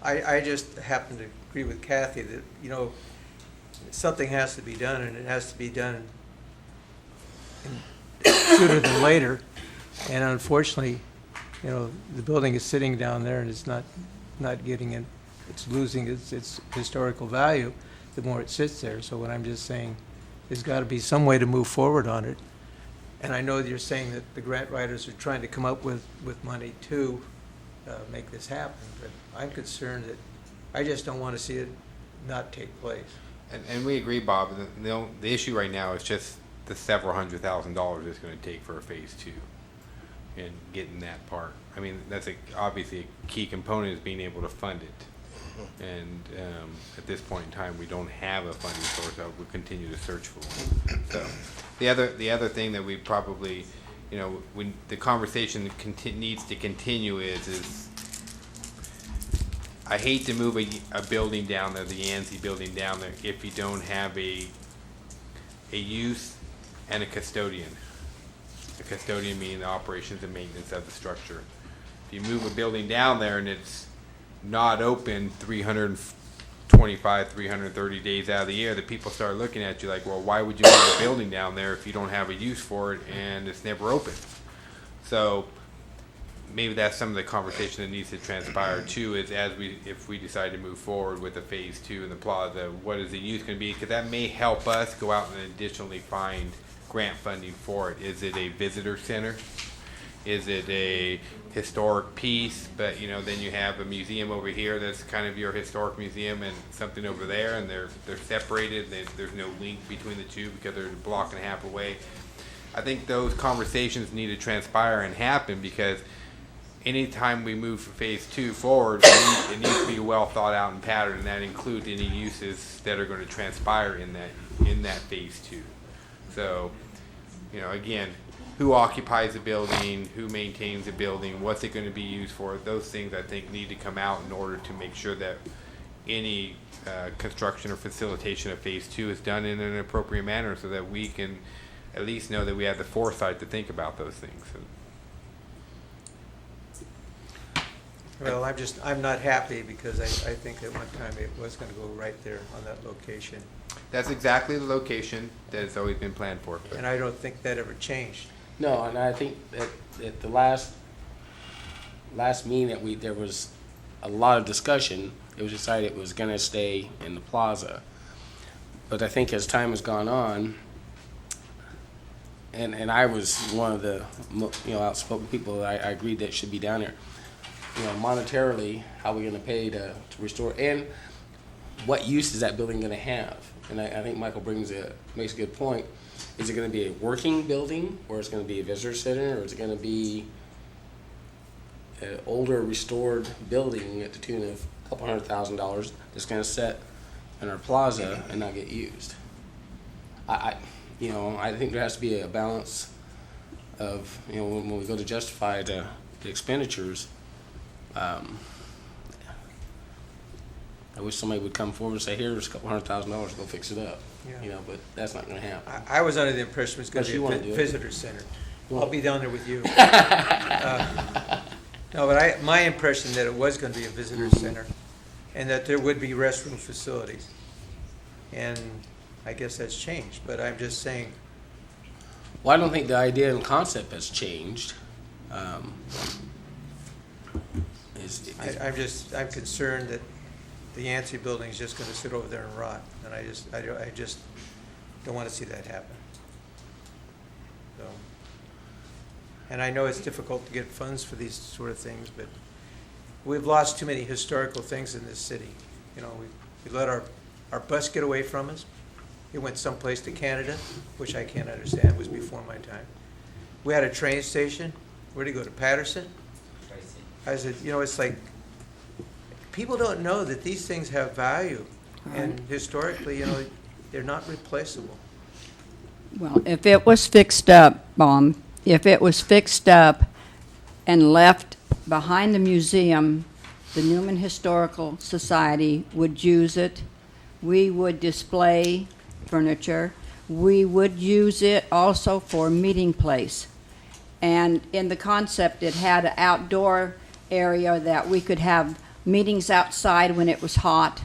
I just happen to agree with Kathy that, something has to be done, and it has to be done sooner than later. And unfortunately, the building is sitting down there and it's not getting it, it's losing its historical value the more it sits there. So what I'm just saying, there's got to be some way to move forward on it. And I know that you're saying that the grant writers are trying to come up with money to make this happen, but I'm concerned that I just don't want to see it not take place. And we agree, Bob. The issue right now is just the several $100,000 it's going to take for a phase 2 and getting that part. I mean, that's obviously a key component is being able to fund it. And at this point in time, we don't have a funding source. So we'll continue to search for one. So the other thing that we probably, when the conversation needs to continue is I hate to move a building down there, the Yancey building down there, if you don't have a use and a custodian. A custodian meaning the operations and maintenance of the structure. If you move a building down there and it's not open 325, 330 days out of the year, the people start looking at you like, well, why would you move a building down there if you don't have a use for it and it's never open? So maybe that's some of the conversation that needs to transpire too, is if we decide to move forward with the phase 2 in the plaza, what is the use going to be? Because that may help us go out and additionally find grant funding for it. Is it a visitor center? Is it a historic piece? But then you have a museum over here that's kind of your historic museum, and something over there, and they're separated. There's no link between the two because they're a block and a half away. I think those conversations need to transpire and happen, because anytime we move from phase 2 forward, it needs to be well thought out and patterned, and that includes any uses that are going to transpire in that phase 2. So, again, who occupies the building, who maintains the building, what's it going to be used for? Those things I think need to come out in order to make sure that any construction or facilitation of phase 2 is done in an appropriate manner, so that we can at least know that we have the foresight to think about those things. Well, I'm not happy, because I think at one time it was going to go right there on that location. That's exactly the location that has always been planned for. And I don't think that ever changed. No, and I think at the last meeting that there was a lot of discussion, it was decided it was gonna stay in the plaza. But I think as time has gone on, and I was one of the, outspoken people, I agreed that it should be down there. Monetarily, how are we gonna pay to restore, and what use is that building gonna have? And I think Michael makes a good point. Is it gonna be a working building, or is it gonna be a visitor center, or is it gonna be an older restored building at the tune of a couple $100,000 that's gonna sit in our plaza and not get used? I think there has to be a balance of, when we go to justify the expenditures. I wish somebody would come forward and say, here's a couple $100,000, go fix it up. Yeah. But that's not gonna happen. I was under the impression it was going Unless to you be wanna a do it. visitor center. Well- I'll be down there with you. No, but my impression that it was going to be a visitor center and that there would be restroom facilities. And I guess that's changed, but I'm just saying, Well, I don't think the idea and concept has changed. I'm concerned that the Yancey building is just going to sit over there and rot. And I just don't want to see that happen. So, and I know it's difficult to get funds for these sort of things, but we've lost too many historical things in this city. We let our bus get away from us. It went someplace to Canada, which I can't understand. It was before my time. We had a train station. Where'd it go, to Patterson? I said, it's like, people don't know that these things have value. And historically, they're not replaceable. Well, if it was fixed up, if it was fixed up and left behind the museum, the Newman Historical Society would use it. We would display furniture. We would use it also for meeting place. And in the concept, it had an outdoor area that we could have meetings outside when it was hot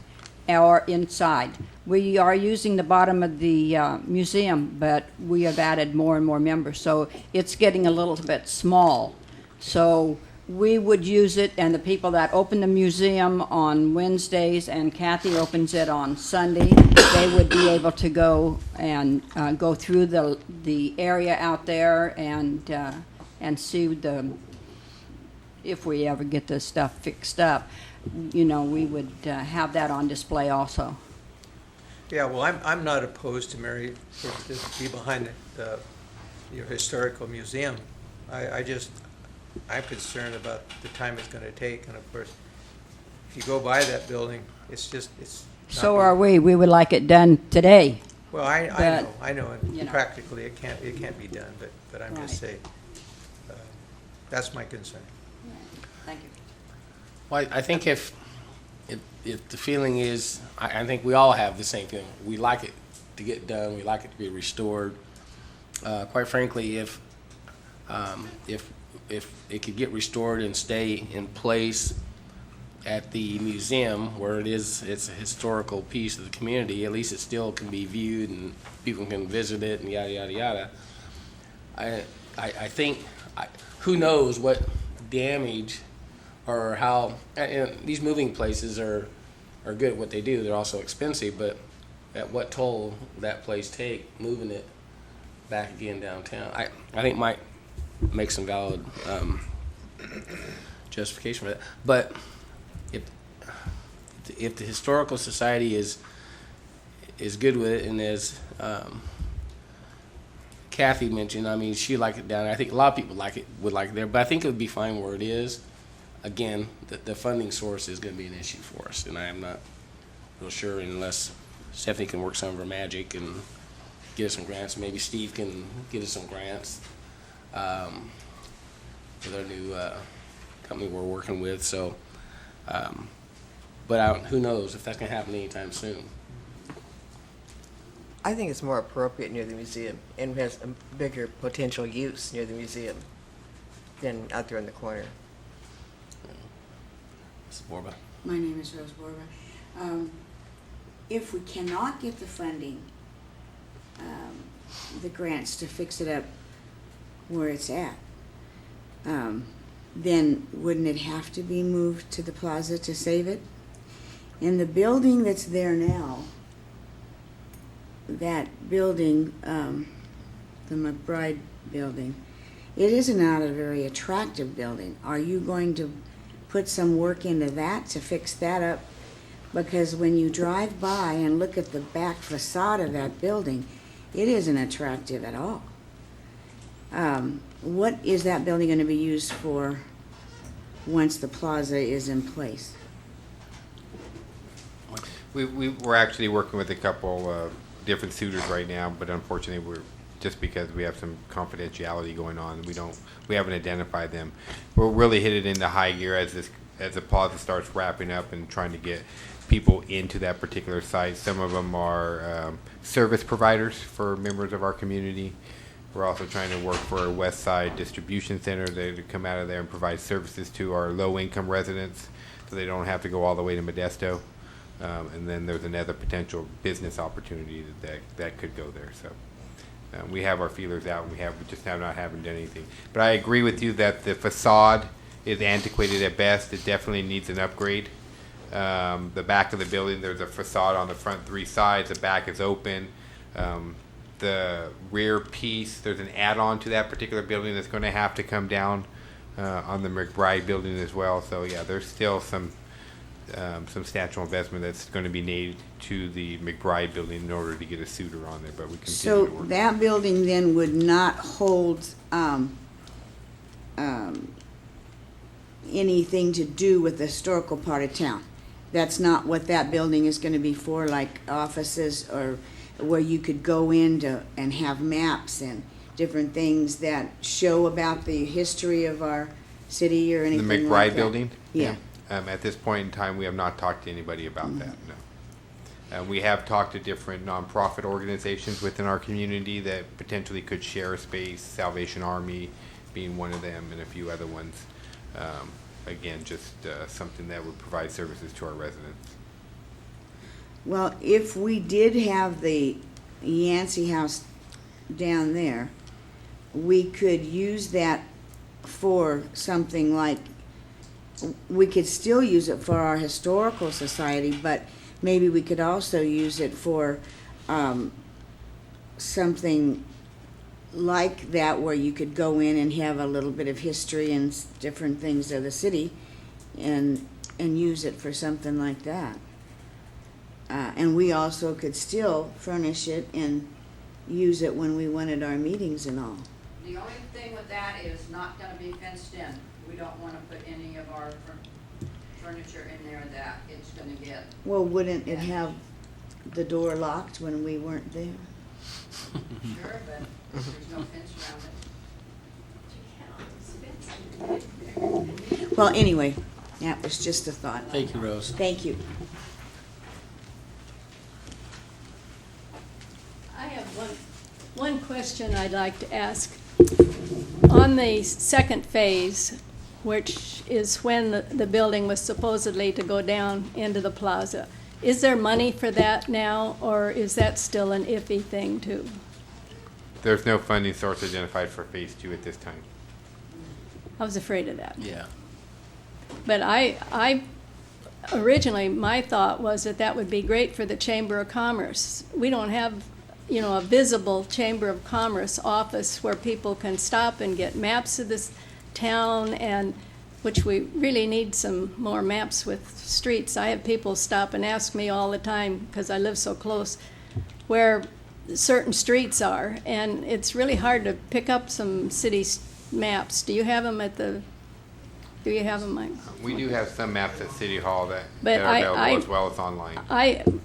or inside. We are using the bottom of the museum, but we have added more and more members, so it's getting a little bit small. So we would use it, and the people that open the museum on Wednesdays, and Kathy opens it on Sunday, they would be able to go and go through the area out there and see if we ever get the stuff fixed up, we would have that on display also. Yeah, well, I'm not opposed to Mary to be behind your historical museum. I'm concerned about the time it's going to take, and of course, if you go by that building, it's not. So are we. We would like it done today. Well, I know, and know. practically it can't be done, but I'm just saying, that's my concern. Thank you. Well, I think if the feeling is, I think we all have the same feeling. We like it to get done. We like it to be restored. Quite frankly, if it could get restored and stay in place at the museum where it's a historical piece of the community, at least it still can be viewed and people can visit it and yada, yada, yada. I think, who knows what damage or how, and these moving places are good at what they do. They're also expensive, but at what toll will that place take moving it back again downtown? I think might make some valid justification for that. But if the Historical Society is good with it, and as Kathy mentioned, she liked it down there. I think a lot of people would like it there, but I think it would be fine where it is. Again, the funding source is going to be an issue for us, and I am not real sure unless Stephanie can work some of her magic and get us some grants. Maybe Steve can get us some grants with our new company we're working with. So, but who knows if that's going to happen anytime soon. I think it's more appropriate near the museum and has a bigger potential use near the museum than out there in the corner. Mrs. Borba. My name is Rose Borba. If we cannot get the funding, the grants to fix it up where it's at, then wouldn't it have to be moved to the plaza to save it? And the building that's there now, that building, the McBride building, it is not a very attractive building. Are you going to put some work into that to fix that up? Because when you drive by and look at the back facade of that building, it isn't attractive at all. What is that building going to be used for once the plaza is in place? We're actually working with a couple different suitors right now, but unfortunately, just because we have some confidentiality going on, we haven't identified them. We'll really hit it into high gear as the plaza starts wrapping up and trying to get people into that particular site. Some of them are service providers for members of our community. We're also trying to work for a West Side distribution center to come out of there and provide services to our low-income residents, so they don't have to go all the way to Modesto. And then there's another potential business opportunity that could go there. So we have our feelers out, and we just haven't done anything. But I agree with you that the facade is antiquated at best. It definitely needs an upgrade. The back of the building, there's a facade on the front 3 sides. The back is open. The rear piece, there's an add-on to that particular building that's going to have to come down on the McBride building as well. So yeah, there's still some substantial investment that's going to be made to the McBride building in order to get a suitor on there, but we continue So to work. that building then would not hold anything to do with the historical part of town? That's not what that building is going to be for, like offices, or where you could go in and have maps and different things that show about the history of our city or anything The like McBride that? building? Yeah. At this point in time, we have not talked to anybody about that, no. We have talked to different nonprofit organizations within our community that potentially could share a space, Salvation Army being one of them, and a few other ones. Again, just something that would provide services to our residents. Well, if we did have the Yancey House down there, we could use that for something like, we could still use it for our historical society, but maybe we could also use it for something like that, where you could go in and have a little bit of history and different things of the city, and use it for something like that. And we also could still furnish it and use it when we wanted our meetings and all. The only thing with that is not gonna be fenced in. We don't wanna put any of our furniture in there that it's gonna get. Well, wouldn't it have the door locked when we weren't there? Sure, but there's no fence around it. Well, anyway, that was just a thought. Thank you, Rose. Thank you. I have one question I'd like to ask. On the second phase, which is when the building was supposedly to go down into the plaza, is there money for that now, or is that still an iffy thing too? There's no funding source identified for Phase 2 at this time. I was afraid of that. Yeah. But I originally, my thought was that would be great for the Chamber of Commerce. We don't have, a visible Chamber of Commerce office where people can stop and get maps of this town, and which we really need some more maps with streets. I have people stop and ask me all the time, because I live so close, where certain streets are, and it's really hard to pick up some city maps. Do you have them Mike? We do have some maps at City Hall that But are available as well as online.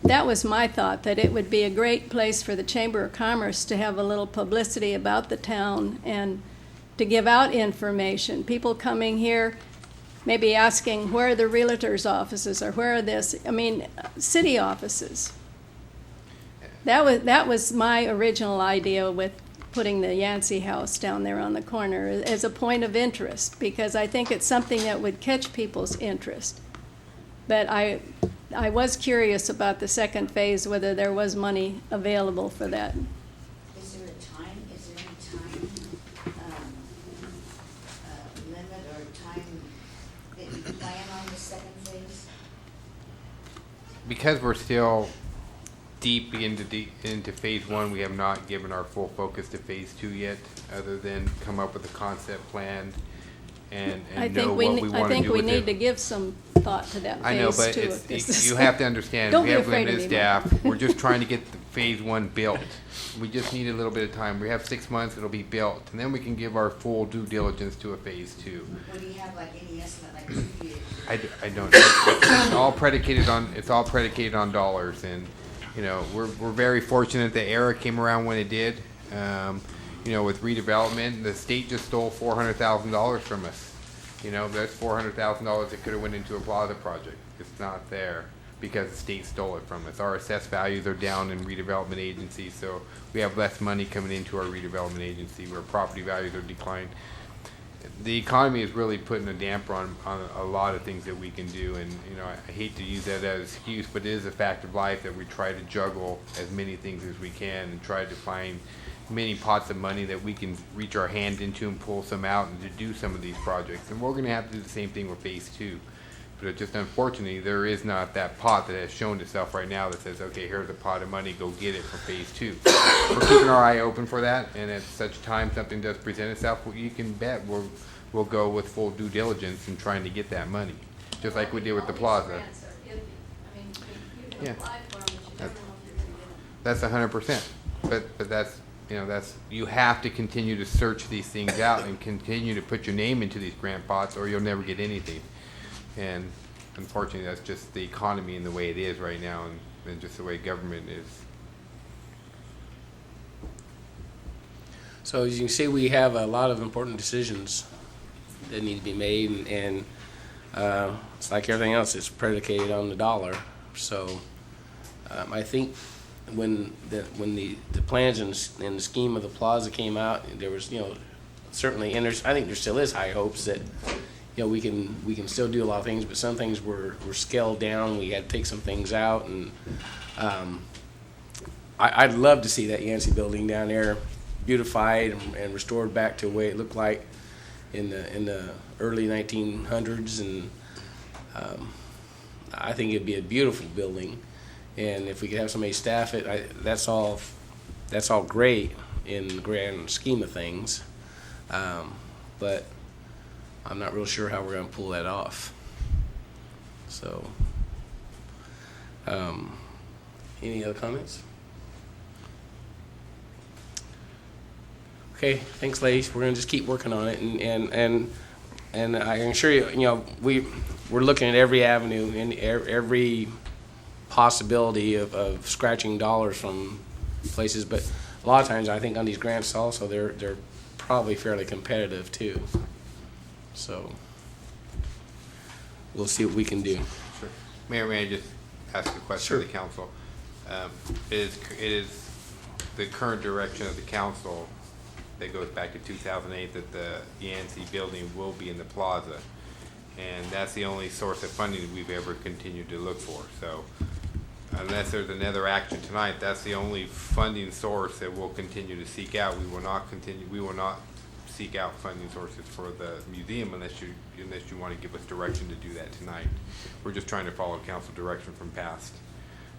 That was my thought, that it would be a great place for the Chamber of Commerce to have a little publicity about the town and to give out information. People coming here, maybe asking where are the realtors' offices, or where are city offices. That was my original idea with putting the Yancey House down there on the corner as a point of interest, because I think it's something that would catch people's interest. But I was curious about the second phase, whether there was money available for that. Is there any time limit or time because we're still deep into phase one, we have not given our full focus to phase two yet, other than come up with a concept plan and I know think we, what we I want to think do we with need it. to give some thought to that I know, phase but two. If this is- you have to understand, Don't we be have afraid of limited me, Mark. staff. We're just trying to get the phase one built. We just need a little bit of time. We have 6 months, it'll be built, and then we can give our full due diligence to a phase two. Would you have like any estimate, like 2 years? I don't know. It's all predicated on dollars, and, you know, we're very fortunate that ERA came around when it did. You know, with redevelopment, the state just stole $400,000 from us. You know, that's $400,000 that could have went into a plaza project. It's not there because the state stole it from us. Our assessed values are down in redevelopment agencies, so we have less money coming into our redevelopment agency where property values are declined. The economy is really putting a damper on a lot of things that we can do, and, you know, I hate to use that as an excuse, but it is a fact of life that we try to juggle as many things as we can and try to find many pots of money that we can reach our hand into and pull some out and to do some of these projects. And we're going to have to do the same thing with phase two. But just unfortunately, there is not that pot that has shown itself right now that says, okay, here's a pot of money, go get it for phase two. We're keeping our eye open for that, and at such time something does present itself, well, you can bet we'll go with full due diligence in trying to get that money, just like we did with the plaza. Yeah. That's 100%. But that's, you know, that's, you have to continue to search these things out and continue to put your name into these grant pots, or you'll never get anything. And unfortunately, that's just the economy and the way it is right now, and just the way government is. So as you can see, we have a lot of important decisions that need to be made, and it's like everything else, it's predicated on the dollar. So I think when the plans and the scheme of the plaza came out, there was, you know, certainly, and I think there still is high hopes that, you know, we can still do a lot of things, but some things were scaled down. We had to take some things out, and I'd love to see that Yancey building down there beautified and restored back to the way it looked like in the early 1900s, and I think it'd be a beautiful building. And if we could have somebody staff it, that's all great in the grand scheme of things, but I'm not real sure how we're going to pull that off. So, any other comments? Okay, thanks, ladies. We're going to just keep working on it, and I can assure you, you know, we're looking at every avenue and every possibility of scratching dollars from places, but a lot of times I think on these grants also they're probably fairly competitive too. So we'll see what we can do. Sure. Mayor, may I just ask a question of the council? It is the current direction of the council that goes back to 2008 that the Yancey building will be in the plaza, and that's the only source of funding that we've ever continued to look for. So unless there's another action tonight, that's the only funding source that we'll continue to seek out. We will not seek out funding sources for the museum unless you want to give us direction to do that tonight. We're just trying to follow council direction from past.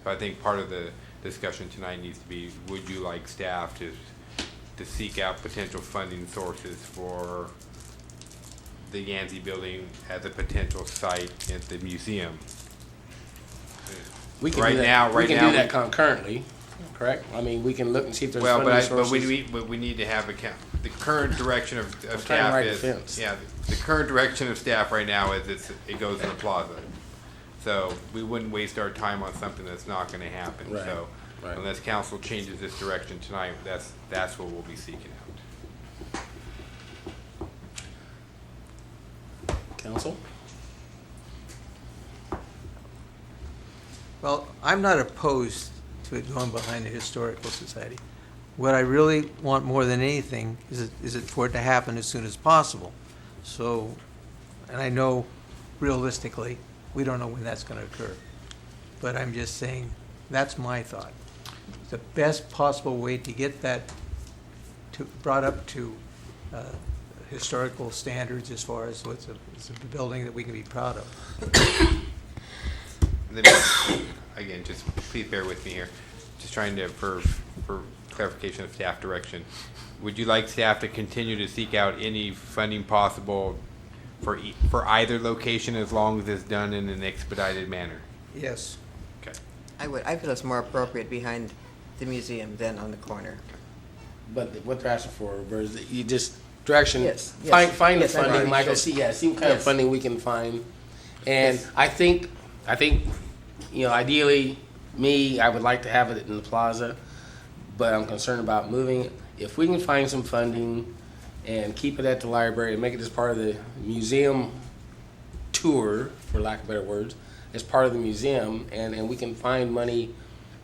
So I think part of the discussion tonight needs to be, would you like staff to seek out potential funding sources for the Yancey building as a potential site at the museum? We can do that concurrently, correct? I mean, we can look and see if there's funding sources. But we need to have the current direction of staff is, yeah, the current direction of staff right now is it goes in the plaza. So we wouldn't waste our time on something that's not gonna happen. Right. So Right. unless council changes this direction tonight, that's what we'll be seeking out. Council? Well, I'm not opposed to it going behind the Historical Society. What I really want more than anything is it for it to happen as soon as possible. So, and I know realistically, we don't know when that's going to occur. But I'm just saying, that's my thought. The best possible way to get that brought up to historical standards as far as it's a building that we can be proud of. again, just please bear with me here. Just trying to, for clarification of staff direction. Would you like staff to continue to seek out any funding possible for either location as long as it's done in an expedited manner? Yes. Okay. I feel it's more appropriate behind the museum than on the corner. But what they're asking for, is you just direction, Yes, yes. find the Yes, I funding, agree. Michael, see what kind of Yes. funding we can find. And I think, ideally, I would like to have it in the plaza, but I'm concerned about moving it. If we can find some funding and keep it at the library and make it as part of the museum tour, for lack of better words, as part of the museum, and we can find money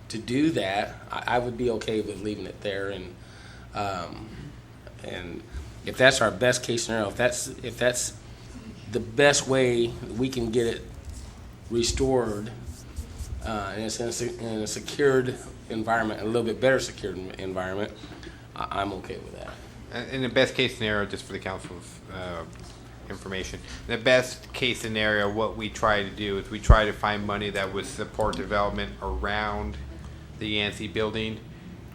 to do that, I would be okay with leaving it there. And if that's our best case scenario, if that's the best way we can get it restored, and it's in a secured environment, a little bit better secured environment, I'm okay with that. In the best case scenario, just for the council's information, the best case scenario, what we try to do is we try to find money that would support development around the Yancey building,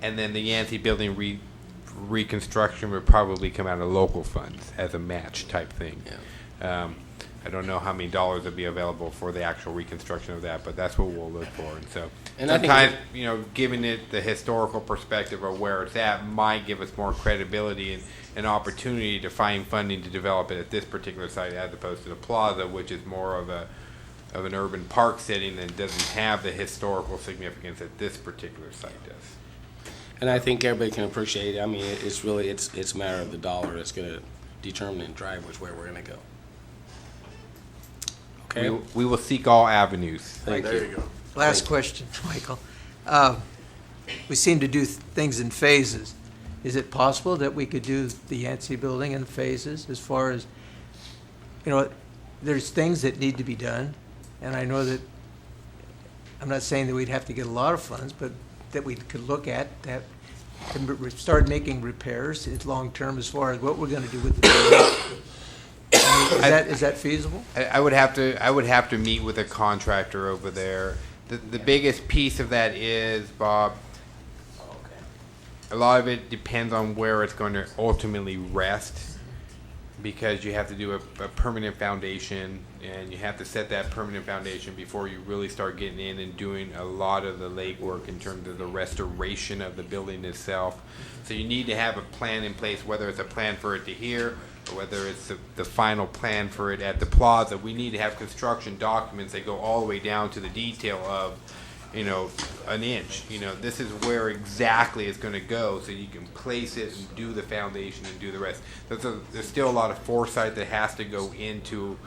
and then the Yancey building reconstruction would probably come out of local funds as a match type thing. Yeah. I don't know how many dollars would be available for the actual reconstruction of that, but that's what we'll look for. And so And I think sometimes, giving it the historical perspective of where it's at might give us more credibility and an opportunity to find funding to develop it at this particular site as opposed to the plaza, which is more of an urban park setting and doesn't have the historical significance that this particular site does. And I think everybody can appreciate it. I mean, it's really, it's a matter of the dollar that's going to determine and drive which way we're going to go. Okay? We will seek all avenues. Thank There you. you go. Last question, Michael. We seem to do things in phases. Is it possible that we could do the Yancey building in phases as far as, there's things that need to be done, and I know that, I'm not saying that we'd have to get a lot of funds, but that we could look at that and start making repairs long-term as far as what we're going to do with the building. Is that feasible? I would have to meet with a contractor over there. The biggest piece of that is, Bob, a lot of it depends on where it's going to ultimately rest, because you have to do a permanent foundation, and you have to set that permanent foundation before you really start getting in and doing a lot of the legwork in terms of the restoration of the building itself. So you need to have a plan in place, whether it's a plan for it to here or whether it's the final plan for it at the plaza. We need to have construction documents that go all the way down to the detail of, an inch. This is where exactly it's going to go, so you can place it and do the foundation and do the rest. There's still a lot of foresight that has to go into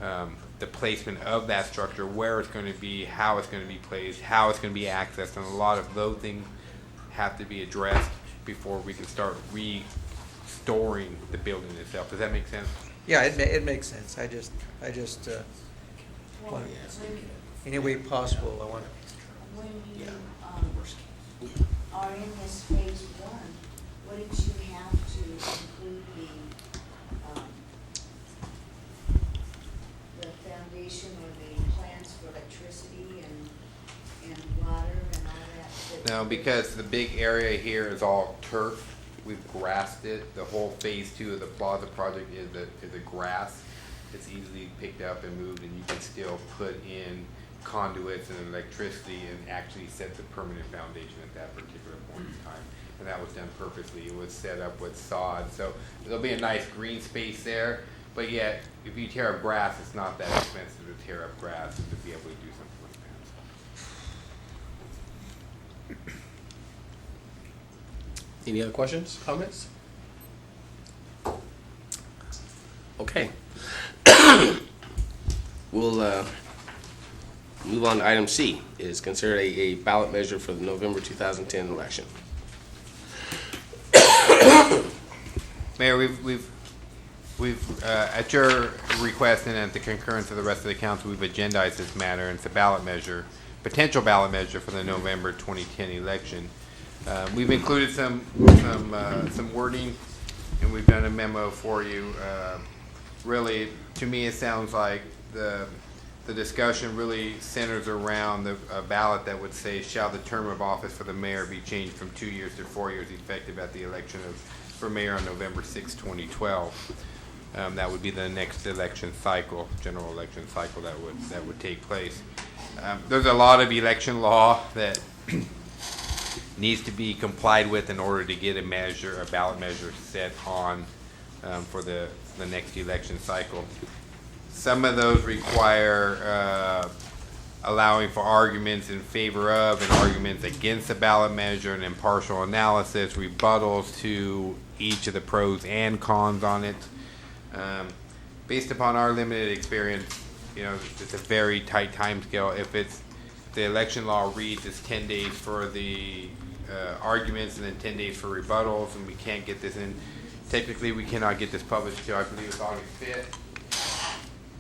the placement of that structure, where it's going to be, how it's going to be placed, how it's going to be accessed, and a lot of those things have to be addressed before we can start restoring the building itself. Does that make sense? Yeah, it makes sense. I just want, any way possible, I want to. When you are in this phase one, wouldn't you have to include the foundation or the plans for electricity and water and all that? No, because the big area here is all turf. We've grassed it. The whole phase 2 of the plaza project is a grass. It's easily picked up and moved, and you can still put in conduits and electricity and actually set the permanent foundation at that particular point in time. And that was done purposely. It was set up with sod. So there'll be a nice green space there, but yet if you tear up grass, it's not that expensive to tear up grass and to be able to do something like that. Any other questions, comments? Okay. We'll move on to item C, is considered a ballot measure for the November 2010 election. Mayor, we've at your request and at the concurrence of the rest of the council, we've agendized this matter, and it's a ballot measure, potential ballot measure for the November 2010 election. We've included some wording, and we've done a memo for you. Really, to me, it sounds like the the discussion really centers around a ballot that would say, shall the term of office for the mayor be changed from 2 years to 4 years effective at the election for mayor on November 6, 2012. That would be the next election cycle, general election cycle that would take place. There's a lot of election law that needs to be complied with in order to get a ballot measure set on for the next election cycle. Some of those require allowing for arguments in favor of and arguments against the ballot measure, and impartial analysis, rebuttals to each of the pros and cons on it. Based upon our limited experience, it's a very tight time scale. If the election law reads as 10 days for the arguments and then 10 days for rebuttals, and we can't get this in, technically we cannot get this published until I believe it's August 5th.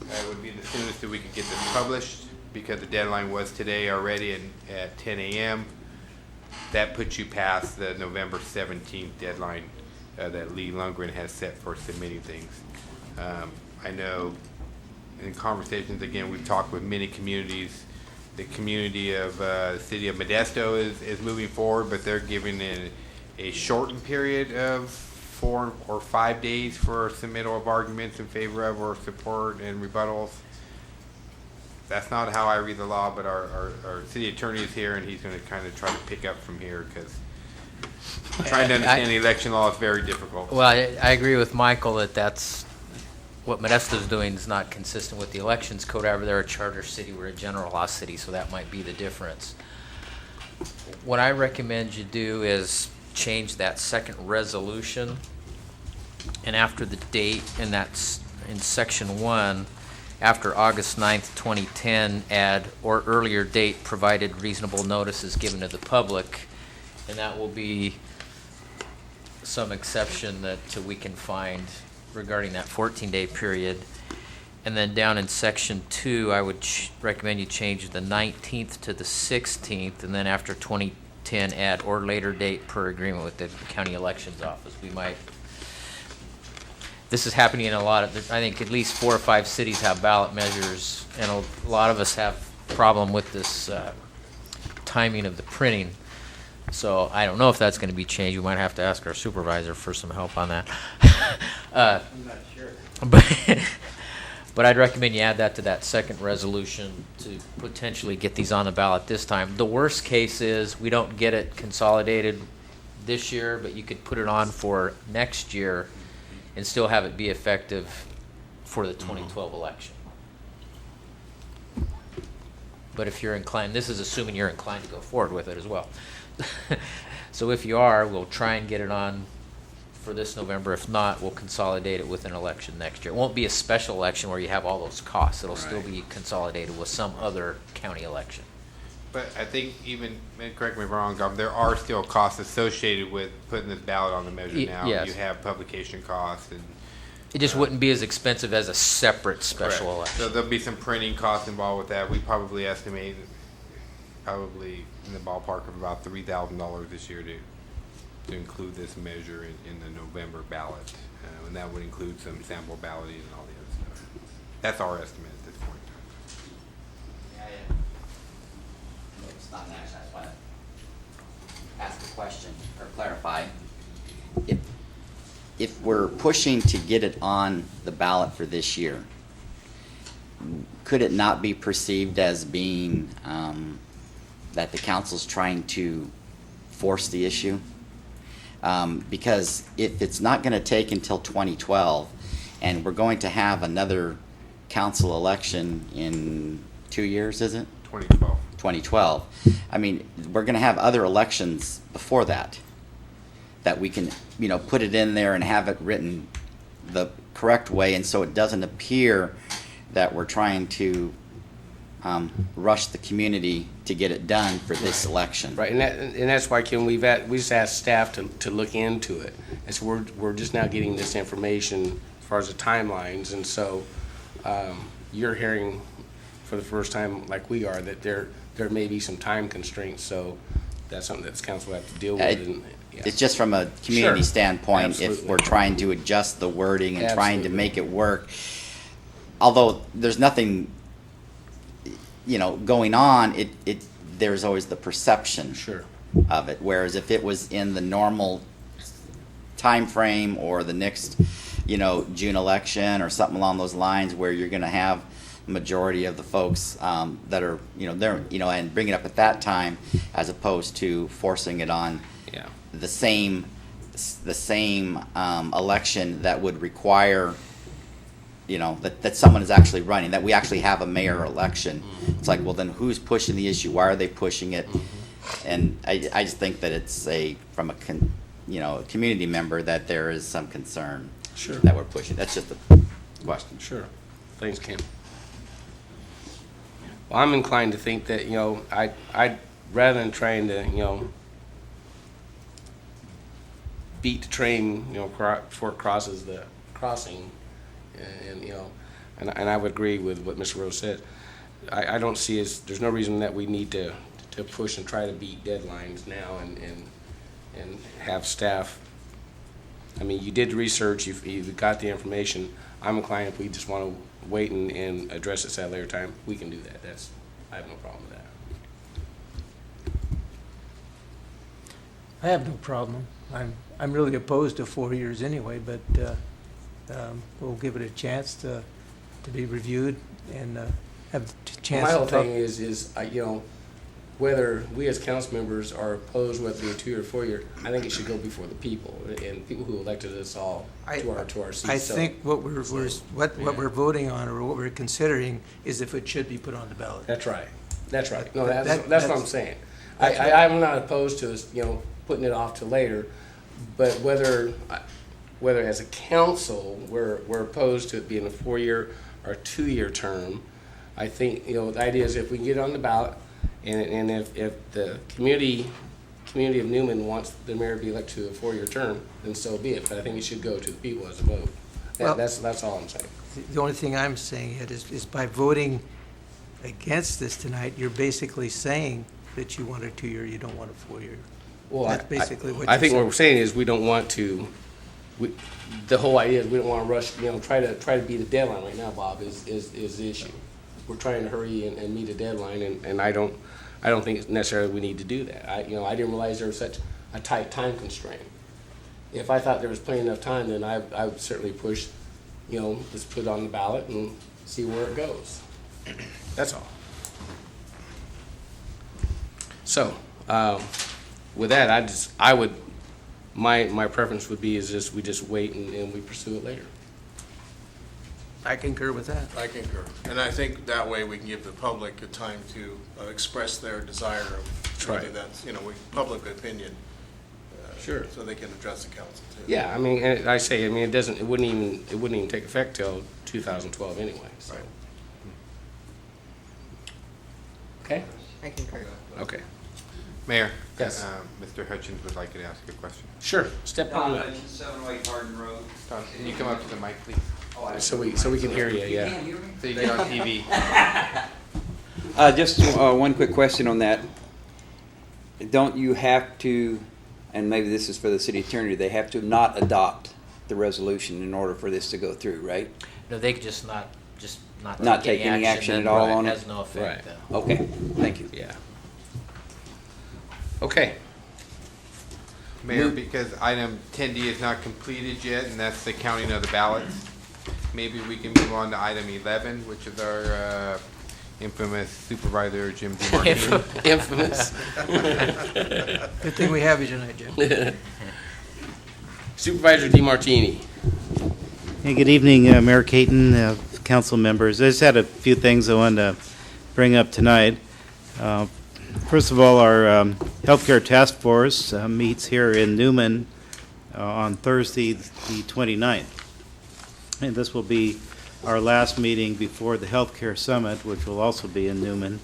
That would be the soonest that we could get this published, because the deadline was today already at 10 a.m. That puts you past the November 17th deadline that Lee Lundgren has set for submitting things. I know in conversations, again, we've talked with many communities. The community of the city of Modesto is moving forward, but they're giving a shortened period of 4 or 5 days for submittal of arguments in favor of or support and rebuttals. That's not how I read the law, but our city attorney is here, and he's going to kind of try to pick up from here, because trying to understand the election law is very difficult. Well, I agree with Michael that that's what Modesto's doing is not consistent with the elections code. However, they're a charter city, we're a general law city, so that might be the difference. What I recommend you do is change that second resolution, and after the date, and that's in section 1, after August 9th, 2010, add or earlier date provided reasonable notice is given to the public, and that will be some exception that we can find regarding that 14-day period. And then down in section 2, I would recommend you change the 19th to the 16th, and then after 2010, add or later date per agreement with the county elections office. This is happening in a lot of, I think at least 4 or 5 cities have ballot measures, and a lot of us have problem with this timing of the printing. So I don't know if that's going to be changed. We might have to ask our supervisor for some help on that. I'm not sure. But I'd recommend you add that to that second resolution to potentially get these on the ballot this time. The worst case is we don't get it consolidated this year, but you could put it on for next year and still have it be effective for the 2012 election. But if you're inclined, this is assuming you're inclined to go forward with it as well. So if you are, we'll try and get it on for this November. If not, we'll consolidate it with an election next year. It won't be a special election where you have all those costs. It'll still be consolidated with some other county election. But I think even, and correct me if I'm wrong, Gov, there are still costs associated with putting this ballot on the measure now. Yes. You have publication costs and. It just wouldn't be as expensive as a separate special Correct. election. So there'll be some printing costs involved with that. We probably estimate probably in the ballpark of about $3,000 this year to include this measure in the November ballot. And that would include some sample balloting and all the other stuff. That's our estimate at this point. It's not an action, I just want to ask a question or clarify. If we're pushing to get it on the ballot for this year, could it not be perceived as being that the council's trying to force the issue? Because if it's not going to take until 2012, and we're going to have another council election in 2 years, is it? 2012. 2012. I mean, we're going to have other elections before that we can, put it in there and have it written the correct way, and so it doesn't appear that we're trying to rush the community to get it done for this election. Right, and that's why, Kim, we just asked staff to look into it. And so we're just now getting this information as far as the timelines, and so you're hearing for the first time, like we are, that there may be some time constraints, so that's something that council will have to deal with. It's just from a community Sure. standpoint, Absolutely. if we're trying to adjust the wording and trying to Absolutely. make it work. Although there's nothing going on, there's always the perception Sure. of it. Whereas if it was in the normal time frame or the next, June election or something along those lines, where you're going to have majority of the folks that are, there, and bring it up at that time, as opposed to forcing it on Yeah. the same election that would require, that someone is actually running, that we actually have a mayor election. It's like, well, then who's pushing the issue? Why are they pushing it? And I just think that it's from a community member, that there is some concern Sure. that we're pushing. That's just a question. Sure. Thanks, Kim. Well, I'm inclined to think that, I'd rather than trying to, beat the train, before it crosses the crossing, and I would agree with what Mr. Rose said. I don't see there's no reason that we need to push and try to beat deadlines now and have staff. I mean, you did research, you've got the information. I'm inclined, if we just want to wait and address it at a later time, we can do that. I have no problem with that. I have no problem. I'm really opposed to 4 years anyway, but we'll give it a chance to be reviewed and have the chance My to whole talk. thing is, whether we as council members are opposed whether it's 2 or 4 year, I think it should go before the people and people who elected us all to our seats. I think what we're voting on, or what we're considering, is if it should be put on the ballot. That's right. That's right. No, That- that's what I'm saying. I'm not opposed to us, putting it off to later, but whether as a council we're opposed to it being a 4 year or 2 year term, I think the idea is if we can get it on the ballot, and if the community of Newman wants the mayor to be elected to a 4 year term, then so be it. But I think it should go to the people as a vote. Well- That's all I'm saying. The only thing I'm saying, Ed, is by voting against this tonight, you're basically saying that you want a 2 year, you don't want a 4 year. Well, That's basically what I you're think what saying. we're saying is we don't want to. The whole idea is we don't want to rush. Try to beat a deadline right now. Bob is the issue. We're trying to hurry and meet a deadline, and I don't think necessarily we need to do that. I didn't realize there was such a tight time constraint. If I thought there was plenty enough time, then I would certainly push. Let's put it on the ballot and see where it goes. That's all. So. With that, my preference would be we just wait and we pursue it later. I concur with that. I concur. And I think that way we can give the public a time to express their desire of That's right. something that's, public opinion. Sure. So they can address the council too. Yeah, and it wouldn't even take effect till 2012 anyway. So. Right. Okay. I concur. Okay. Mayor? Yes. Mr. Hutchins would like to ask a question. Sure. Step on it. 708 Hardin Road. Don, can you come up to the mic, please? So we can hear you. Yeah. So you get on TV. Just one quick question on that. Don't you have to, and maybe this is for the city attorney, they have to not adopt the resolution in order for this to go through, right? No, they could just not take any action then at all it on it? has no effect. Right. then. Okay, thank you. Yeah. Okay. Mayor, because item 10D is not completed yet, and that's the counting of the ballots, maybe we can move on to item 11, which is our infamous Supervisor Jim DeMartini. Infamous. Good thing we have you tonight, Jim. Supervisor DeMartini. Hey, good evening, Mayor Caton, council members. I just had a few things I wanted to bring up tonight. First of all, our healthcare task force meets here in Newman on Thursday, the 29th. And this will be our last meeting before the healthcare summit, which will also be in Newman.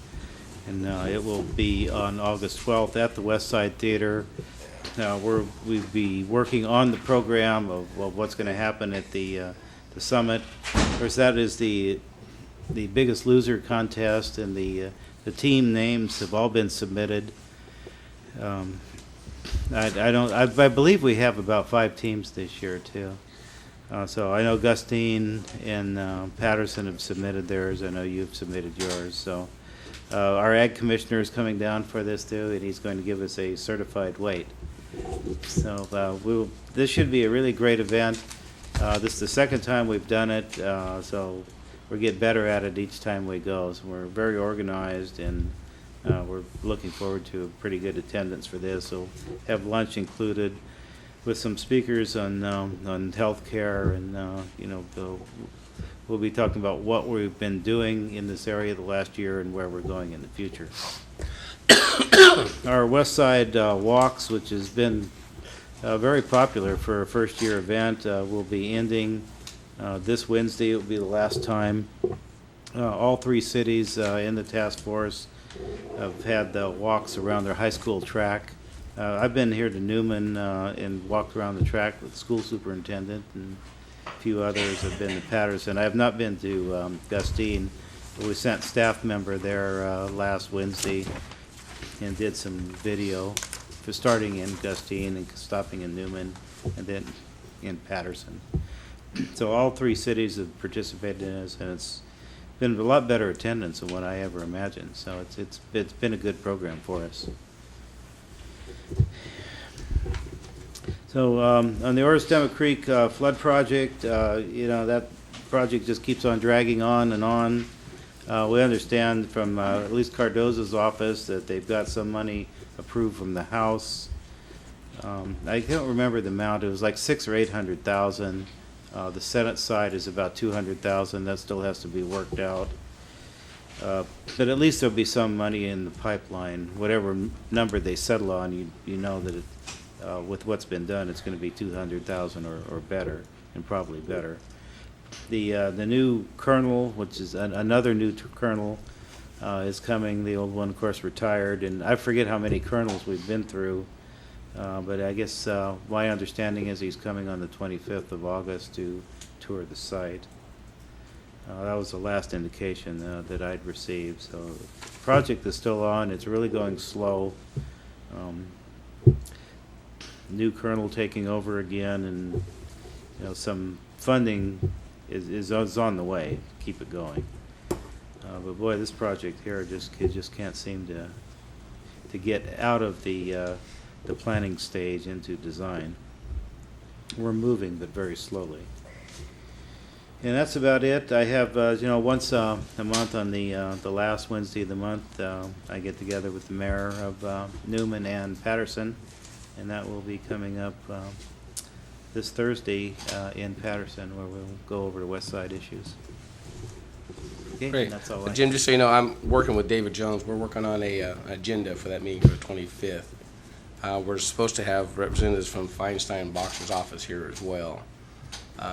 And it will be on August 12th at the West Side Theater. We'll be working on the program of what's going to happen at the summit. Of course, that is the Biggest Loser contest, and the team names have all been submitted. I believe we have about 5 teams this year too. So I know Gustine and Patterson have submitted theirs. I know you've submitted yours. So Our ag commissioner is coming down for this too, and he's going to give us a certified weight. So this should be a really great event. This is the second time we've done it, so we get better at it each time we go. So we're very organized, and we're looking forward to a pretty good attendance for this. So have lunch included with some speakers on healthcare, and we'll be talking about what we've been doing in this area the last year and where we're going in the future. Our West Side walks, which has been very popular for a first-year event, will be ending this Wednesday. It will be the last time. All three cities in the task force have had the walks around their high school track. I've been here to Newman and walked around the track with the school superintendent, and a few others have been to Patterson. I have not been to Gustine. We sent staff member there last Wednesday and did some video for starting in Gustine and stopping in Newman and then in Patterson. So all three cities have participated in this, and it's been a lot better attendance than what I ever imagined. So it's been a good program for us. So on the Oristema Creek flood project, that project just keeps on dragging on and on. We understand from at least Cardozo's office that they've got some money approved from the House. I don't remember the amount. It was like $600,000 or $800,000. The Senate side is about $200,000. That still has to be worked out. But at least there'll be some money in the pipeline. Whatever number they settle on, you know that with what's been done, it's going to be $200,000 or better, and probably better. The new colonel, which is another new colonel, is coming. The old one, of course, retired, and I forget how many colonels we've been through. But I guess my understanding is he's coming on the 25th of August to tour the site. That was the last indication that I'd received. So the project is still on. It's really going slow. New colonel taking over again, and some funding is on the way. Keep it going. But boy, this project here just can't seem to get out of the planning stage into design. We're moving, but very slowly. And that's about it. I have, once a month on the last Wednesday of the month, I get together with the mayor of Newman and Patterson, and that will be coming up this Thursday in Patterson, where we'll go over the West Side issues. Okay, Great. that's all I Jim, just so you know, I'm working with David Jones. We're working on a agenda for that meeting for the 25th. We're supposed to have representatives from Feinstein Boxer's office here as well.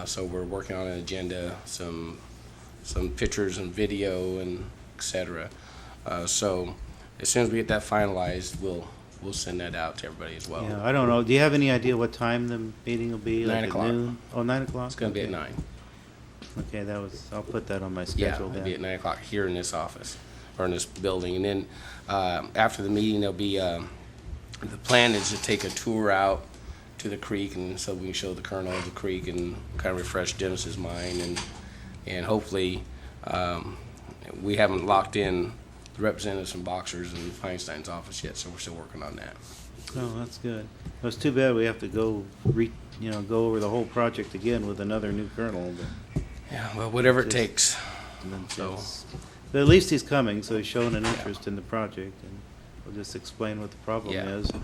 So we're working on an agenda, some pictures and video and et cetera. So as soon as we get that finalized, we'll send that out to everybody as well. Yeah, I don't know. Do you have any idea what time the meeting will be? 9 Like at o'clock. noon? Oh, 9 o'clock? It's going to be at Okay. 9. Okay, I'll put that on my Yeah, schedule it'll then. be at 9 o'clock here in this office, or in this building. And then after the meeting, there'll be, the plan is to take a tour out to the creek, and so we can show the colonel of the creek and kind of refresh Dennis's mind. And hopefully, we haven't locked in the representatives from Boxers and Feinstein's office yet, so we're still working on that. Oh, that's good. It's too bad we have to go over the whole project again with another new colonel. But Yeah, well, whatever it Just- takes. So, it's- But at least he's coming, so he's showing an interest in the project, and we'll just explain what the problem Yeah. is, and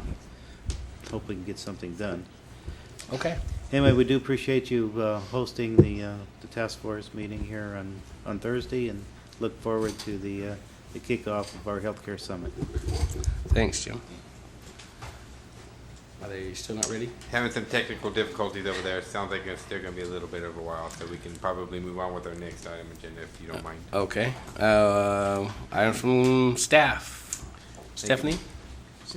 hope we can get something done. okay. Anyway, we do appreciate you hosting the task force meeting here on Thursday, and look forward to the kickoff of our healthcare summit. Thanks, Jim. Are they still not ready? Having some technical difficulties over there. Sounds like it's still going to be a little bit of a while, so we can probably move on with our next item agenda if you don't mind. Okay. Item from staff. Stephanie?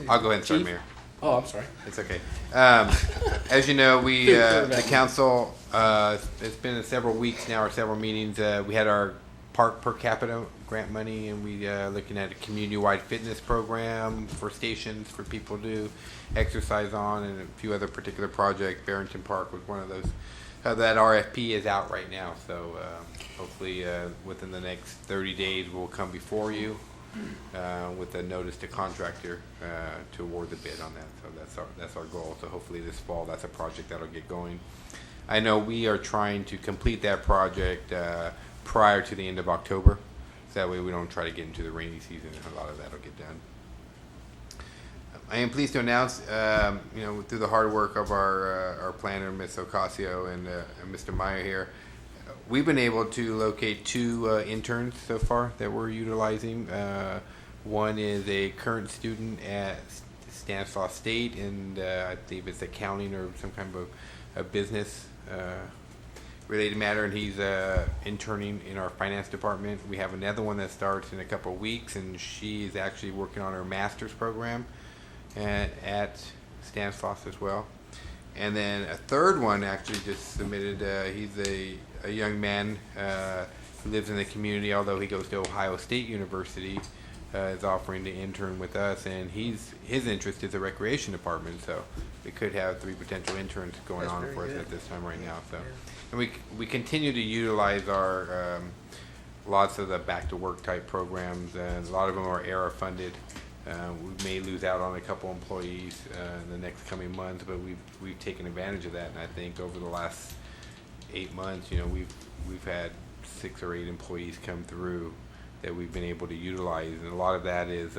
I'll go ahead and start, Chief? Mayor. Oh, I'm sorry. It's okay. As you know, we, the council, it's been several weeks now, or several meetings. We had our park per capita grant money, and we looking at a community-wide fitness program for stations for people to exercise on, and a few other particular projects. Barrington Park was one of those. That RFP is out right now, so hopefully within the next 30 days we'll come before you with a notice to contractor to award the bid on that. So that's our goal. So hopefully this fall, that's a project that'll get going. I know we are trying to complete that project prior to the end of October. So that way we don't try to get into the rainy season, and a lot of that will get done. I am pleased to announce, through the hard work of our planner, Ms. Ocasio, and Mr. Meyer here, we've been able to locate 2 interns so far that we're utilizing. One is a current student at Stanislaus State, and I believe it's accounting or some kind of a business related matter, and he's interning in our finance department. We have another one that starts in a couple of weeks, and she is actually working on her master's program at Stanislaus as well. And then a third one actually just submitted. He's a young man who lives in the community, although he goes to Ohio State University, is offering to intern with us, and his interest is the recreation department. So we could have 3 potential interns going on for us at this time right now. So, and we continue to utilize our lots of the back to work type programs, and a lot of them are ERA funded. We may lose out on a couple employees in the next coming months, but we've taken advantage of that, and I think over the last 8 months, we've had 6 or 8 employees come through that we've been able to utilize, and a lot of that is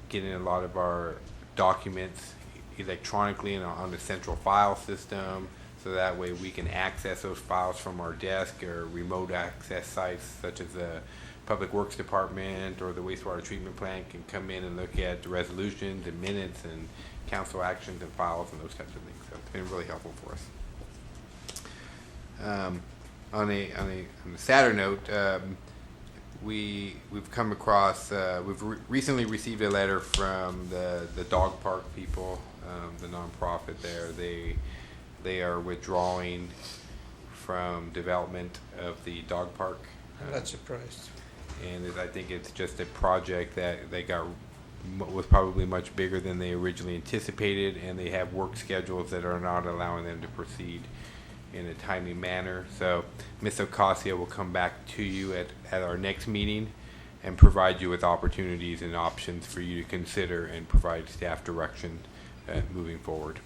getting a lot of our documents electronically and on the central file system, so that way we can access those files from our desk or remote access sites such as the Public Works Department or the wastewater treatment plant can come in and look at the resolutions and minutes and council actions and files and those types of things. So it's been really helpful for us. On a sadder note, we've come across recently received a letter from the dog park people, the nonprofit there. They are withdrawing from development of the dog park. I'm not surprised. And I think it's just a project that was probably much bigger than they originally anticipated, and they have work schedules that are not allowing them to proceed in a timely manner. So Ms. Ocasio will come back to you at our next meeting and provide you with opportunities and options for you to consider and provide staff direction moving forward.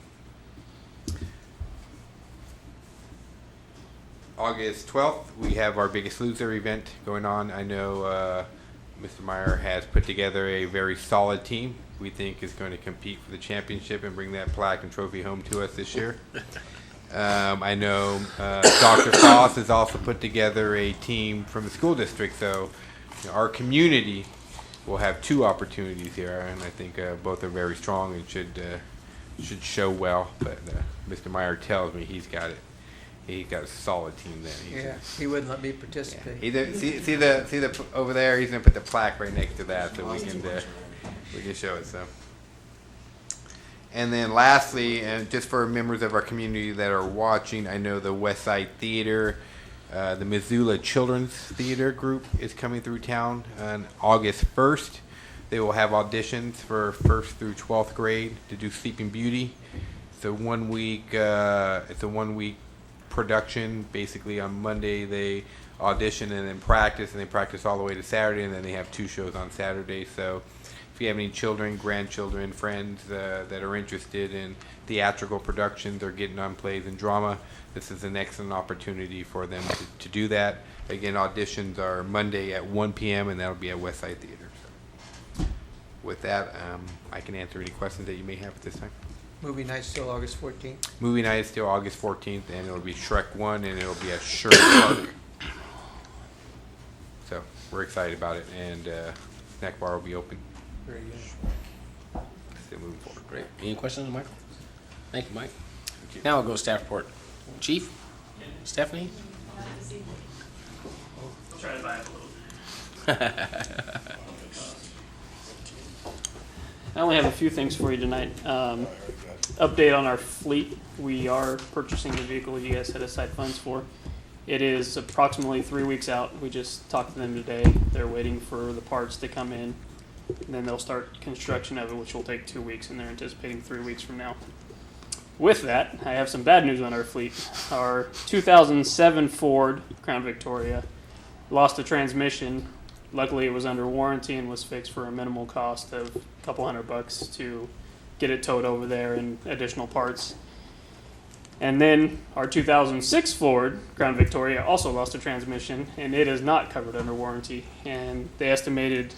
August 12th, we have our Biggest Loser event going on. I know Mr. Meyer has put together a very solid team we think is going to compete for the championship and bring that plaque and trophy home to us this year. I know Dr. Foss has also put together a team from the school district, so our community will have 2 opportunities here, and I think both are very strong and should show well. But Mr. Meyer tells me he's got it. He got a solid team there. He wouldn't let me participate. Yeah. See the over there. He's gonna put the plaque right next to that, so we can show it. So, and then lastly, and just for members of our community that are watching, I know the West Side Theater, the Missoula Children's Theater group is coming through town on August 1st. They will have auditions for 1st through 12th grade to do Sleeping Beauty. It's a 1 week. It's a 1 week production. Basically on Monday they audition and then practice, and they practice all the way to Saturday, and then they have 2 shows on Saturday. So if you have any children, grandchildren, friends that are interested in theatrical productions or getting on plays and drama, this is an excellent opportunity for them to do that. Again, auditions are Monday at 1 p.m. and that'll be at West Side Theater. So with that, I can answer any questions that you may have at this time. Movie night's still August 14th. Movie night is still August 14th, and it'll be Shrek 1, and it'll be at Sherwood Park. So we're excited about it, and snack bar will be open. Very good. Still moving forward. Great. Any questions, Michael? Thank you, Mike. Now I'll go staff report. Chief? Stephanie? I'll try to buy it a little. I only have a few things for you tonight. Update on our fleet. We are purchasing the vehicle you guys set aside funds for. It is approximately 3 weeks out. We just talked to them today. They're waiting for the parts to come in, and then they'll start construction of it, which will take 2 weeks, and they're anticipating 3 weeks from now. With that, I have some bad news on our fleet. Our 2007 Ford Crown Victoria lost a transmission luckily it was under warranty and was fixed for a minimal cost of a couple $100 to get it towed over there and additional parts. And then our 2006 Ford Crown Victoria also lost a transmission, and it is not covered under warranty. And the estimated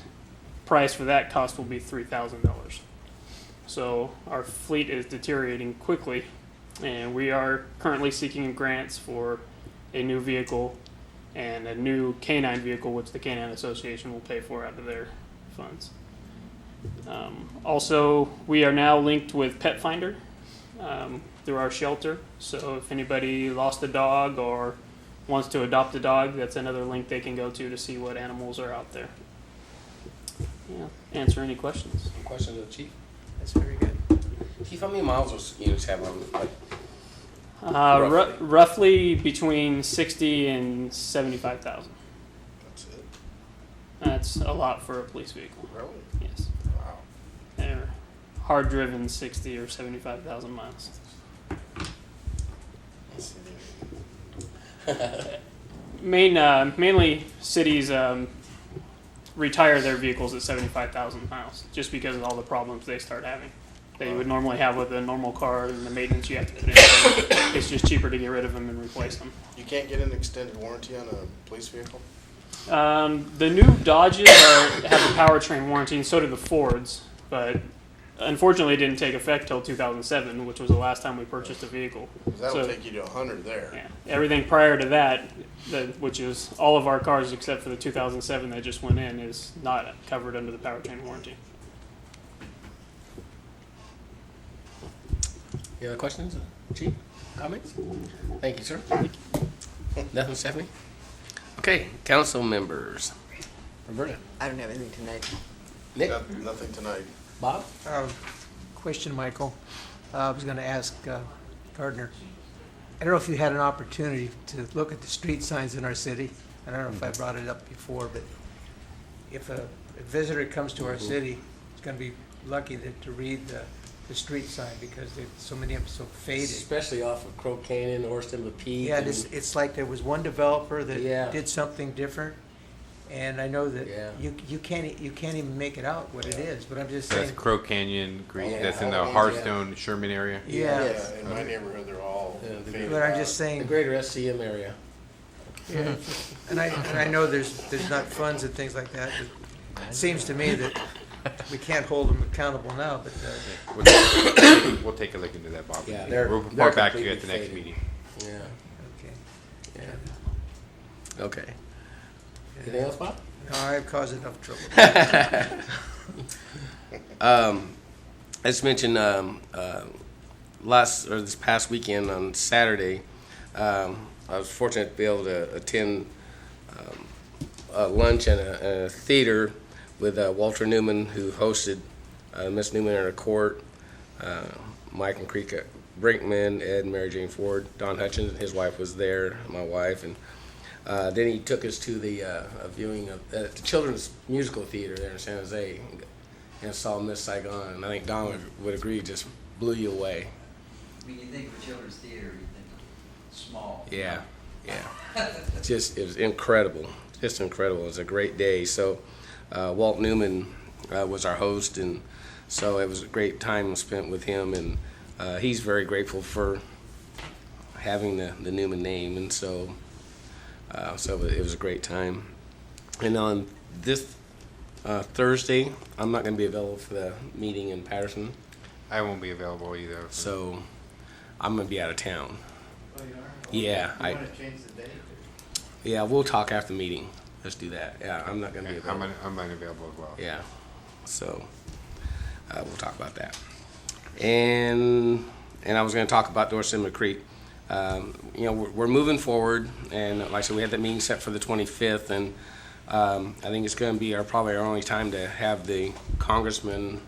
price for that cost will be $3,000. So our fleet is deteriorating quickly, and we are currently seeking grants for a new vehicle and a new canine vehicle, which the Canine Association will pay for out of their funds. Also, we are now linked with Pet Finder through our shelter. So if anybody lost a dog or wants to adopt a dog, that's another link they can go to see what animals are out there. Yeah. Answer any questions. Question of the chief. That's very good. Chief, how many miles those units have on them? Roughly between 60 and 75,000. That's it. That's a lot for a police vehicle. Really? Yes. Wow. They're hard driven 60 or 75,000 miles. Mainly cities retire their vehicles at 75,000 miles just because of all the problems they start having. That you would normally have with a normal car and the maintenance you have to put in. It's just cheaper to get rid of them and replace them. You can't get an extended warranty on a police vehicle? The new Dodges have a powertrain warranty, and so do the Fords, but unfortunately it didn't take effect till 2007, which was the last time we purchased a vehicle. 'Cause that'll So, take you to 100 there. yeah, everything prior to that, which is all of our cars except for the 2007 that just went in, is not covered under the powertrain warranty. Any other questions? Chief, comments? Thank you, sir. Nothing, Stephanie? Okay, council members. Roberta? I don't have anything tonight. Nick? Nothing tonight. Bob? Question, Michael. I was going to ask Gardner. I don't know if you had an opportunity to look at the street signs in our city. I don't know if I brought it up before, but if a visitor comes to our city, it's going to be lucky to read the street sign because so many of them are so faded. Especially off of Crow Canyon, Orston, Peak. Yeah, it's like there was one developer that Yeah. did something different, and I know that Yeah. you can't even make it out what it is. But I'm just That's saying. Crow Canyon, Green. Yeah, That's in the all those, Hearthstone, Sherman area. Yeah. In my neighborhood, they're all faded But I'm out. just saying. The greater SCM area. Yeah. And I know there's not funds and things like that. But it seems to me that we can't hold them accountable now. But We'll take a look into that, Bob. Yeah, We'll report back to you at the next completely meeting. Yeah. okay. Yeah. Okay. Anything else, Bob? No, I've caused enough trouble. I just mentioned this past weekend on Saturday, I was fortunate to be able to attend a lunch and a theater with Walter Newman, who hosted Miss Newman in her court, Mike and Creek Brinkman, Ed and Mary Jane Ford, Don Hutchins, his wife was there, my wife, and then he took us to the viewing of the Children's Musical Theater there in San Jose and saw Miss Saigon. And I think Don would agree, just blew you away. I mean, you think for children's theater, you think small. Yeah, yeah. It was incredible. Just incredible. It was a great day. So Walt Newman was our host, and so it was a great time spent with him, and he's very grateful for having the Newman name, and so it was a great time. And on this Thursday, I'm not going to be available for the meeting in Patterson. I won't be available either. So I'm going to be out of town. Oh, you are? Yeah. You want to change the date? Yeah, we'll talk after the meeting. Let's do that. Yeah, I'm not going to be available. I'm unavailable as well. Yeah. So we'll talk about that. And I was going to talk about Dorset Creek. We're moving forward, and like I said, we had that meeting set for the 25th, and I think it's going to be probably our only time to have the congressman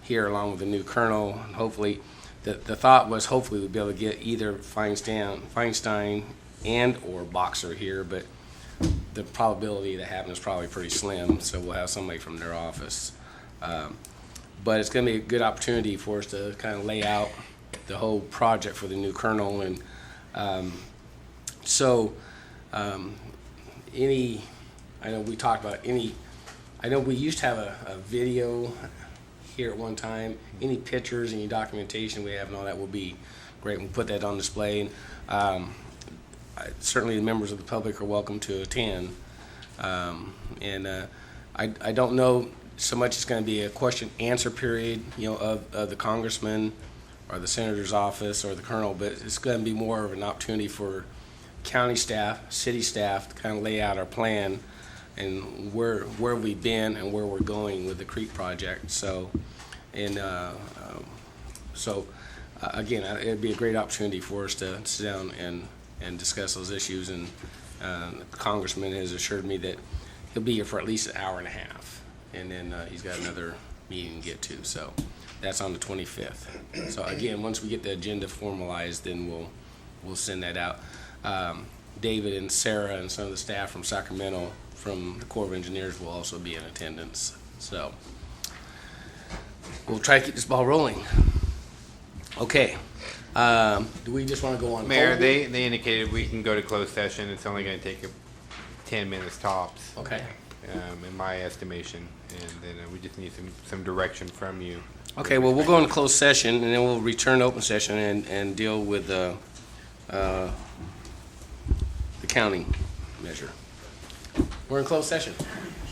here along with the new colonel. And hopefully, the thought was hopefully we'd be able to get either Feinstein and or Boxer here, but the probability that happens is probably pretty slim, so we'll have somebody from their office. But it's going to be a good opportunity for us to kind of lay out the whole project for the new colonel, and I know we talked about any I know we used to have a video here at one time. Any pictures, any documentation we have and all that will be great. We'll put that on display. Certainly the members of the public are welcome to attend. I don't know so much it's going to be a question-answer period, of the congressman or the senator's office or the colonel, but it's going to be more of an opportunity for county staff, city staff to kind of lay out our plan and where we've been and where we're going with the creek project. So, again, it'd be a great opportunity for us to sit down and discuss those issues. And the congressman has assured me that he'll be here for at least an hour and a half, and then he's got another meeting to get to. So that's on the 25th. So again, once we get the agenda formalized, then we'll send that out. David and Sarah and some of the staff from Sacramento from the Corps of Engineers will also be in attendance. So we'll try to keep this ball rolling. Okay. Do we just want to go on? Mayor, hold? they indicated we can go to closed session. It's only going to take 10 minutes tops. Okay. In my estimation, and then we just need some direction from you. Okay, well, we'll go into closed session, and then we'll return to open session and deal with the county measure. We're in closed session.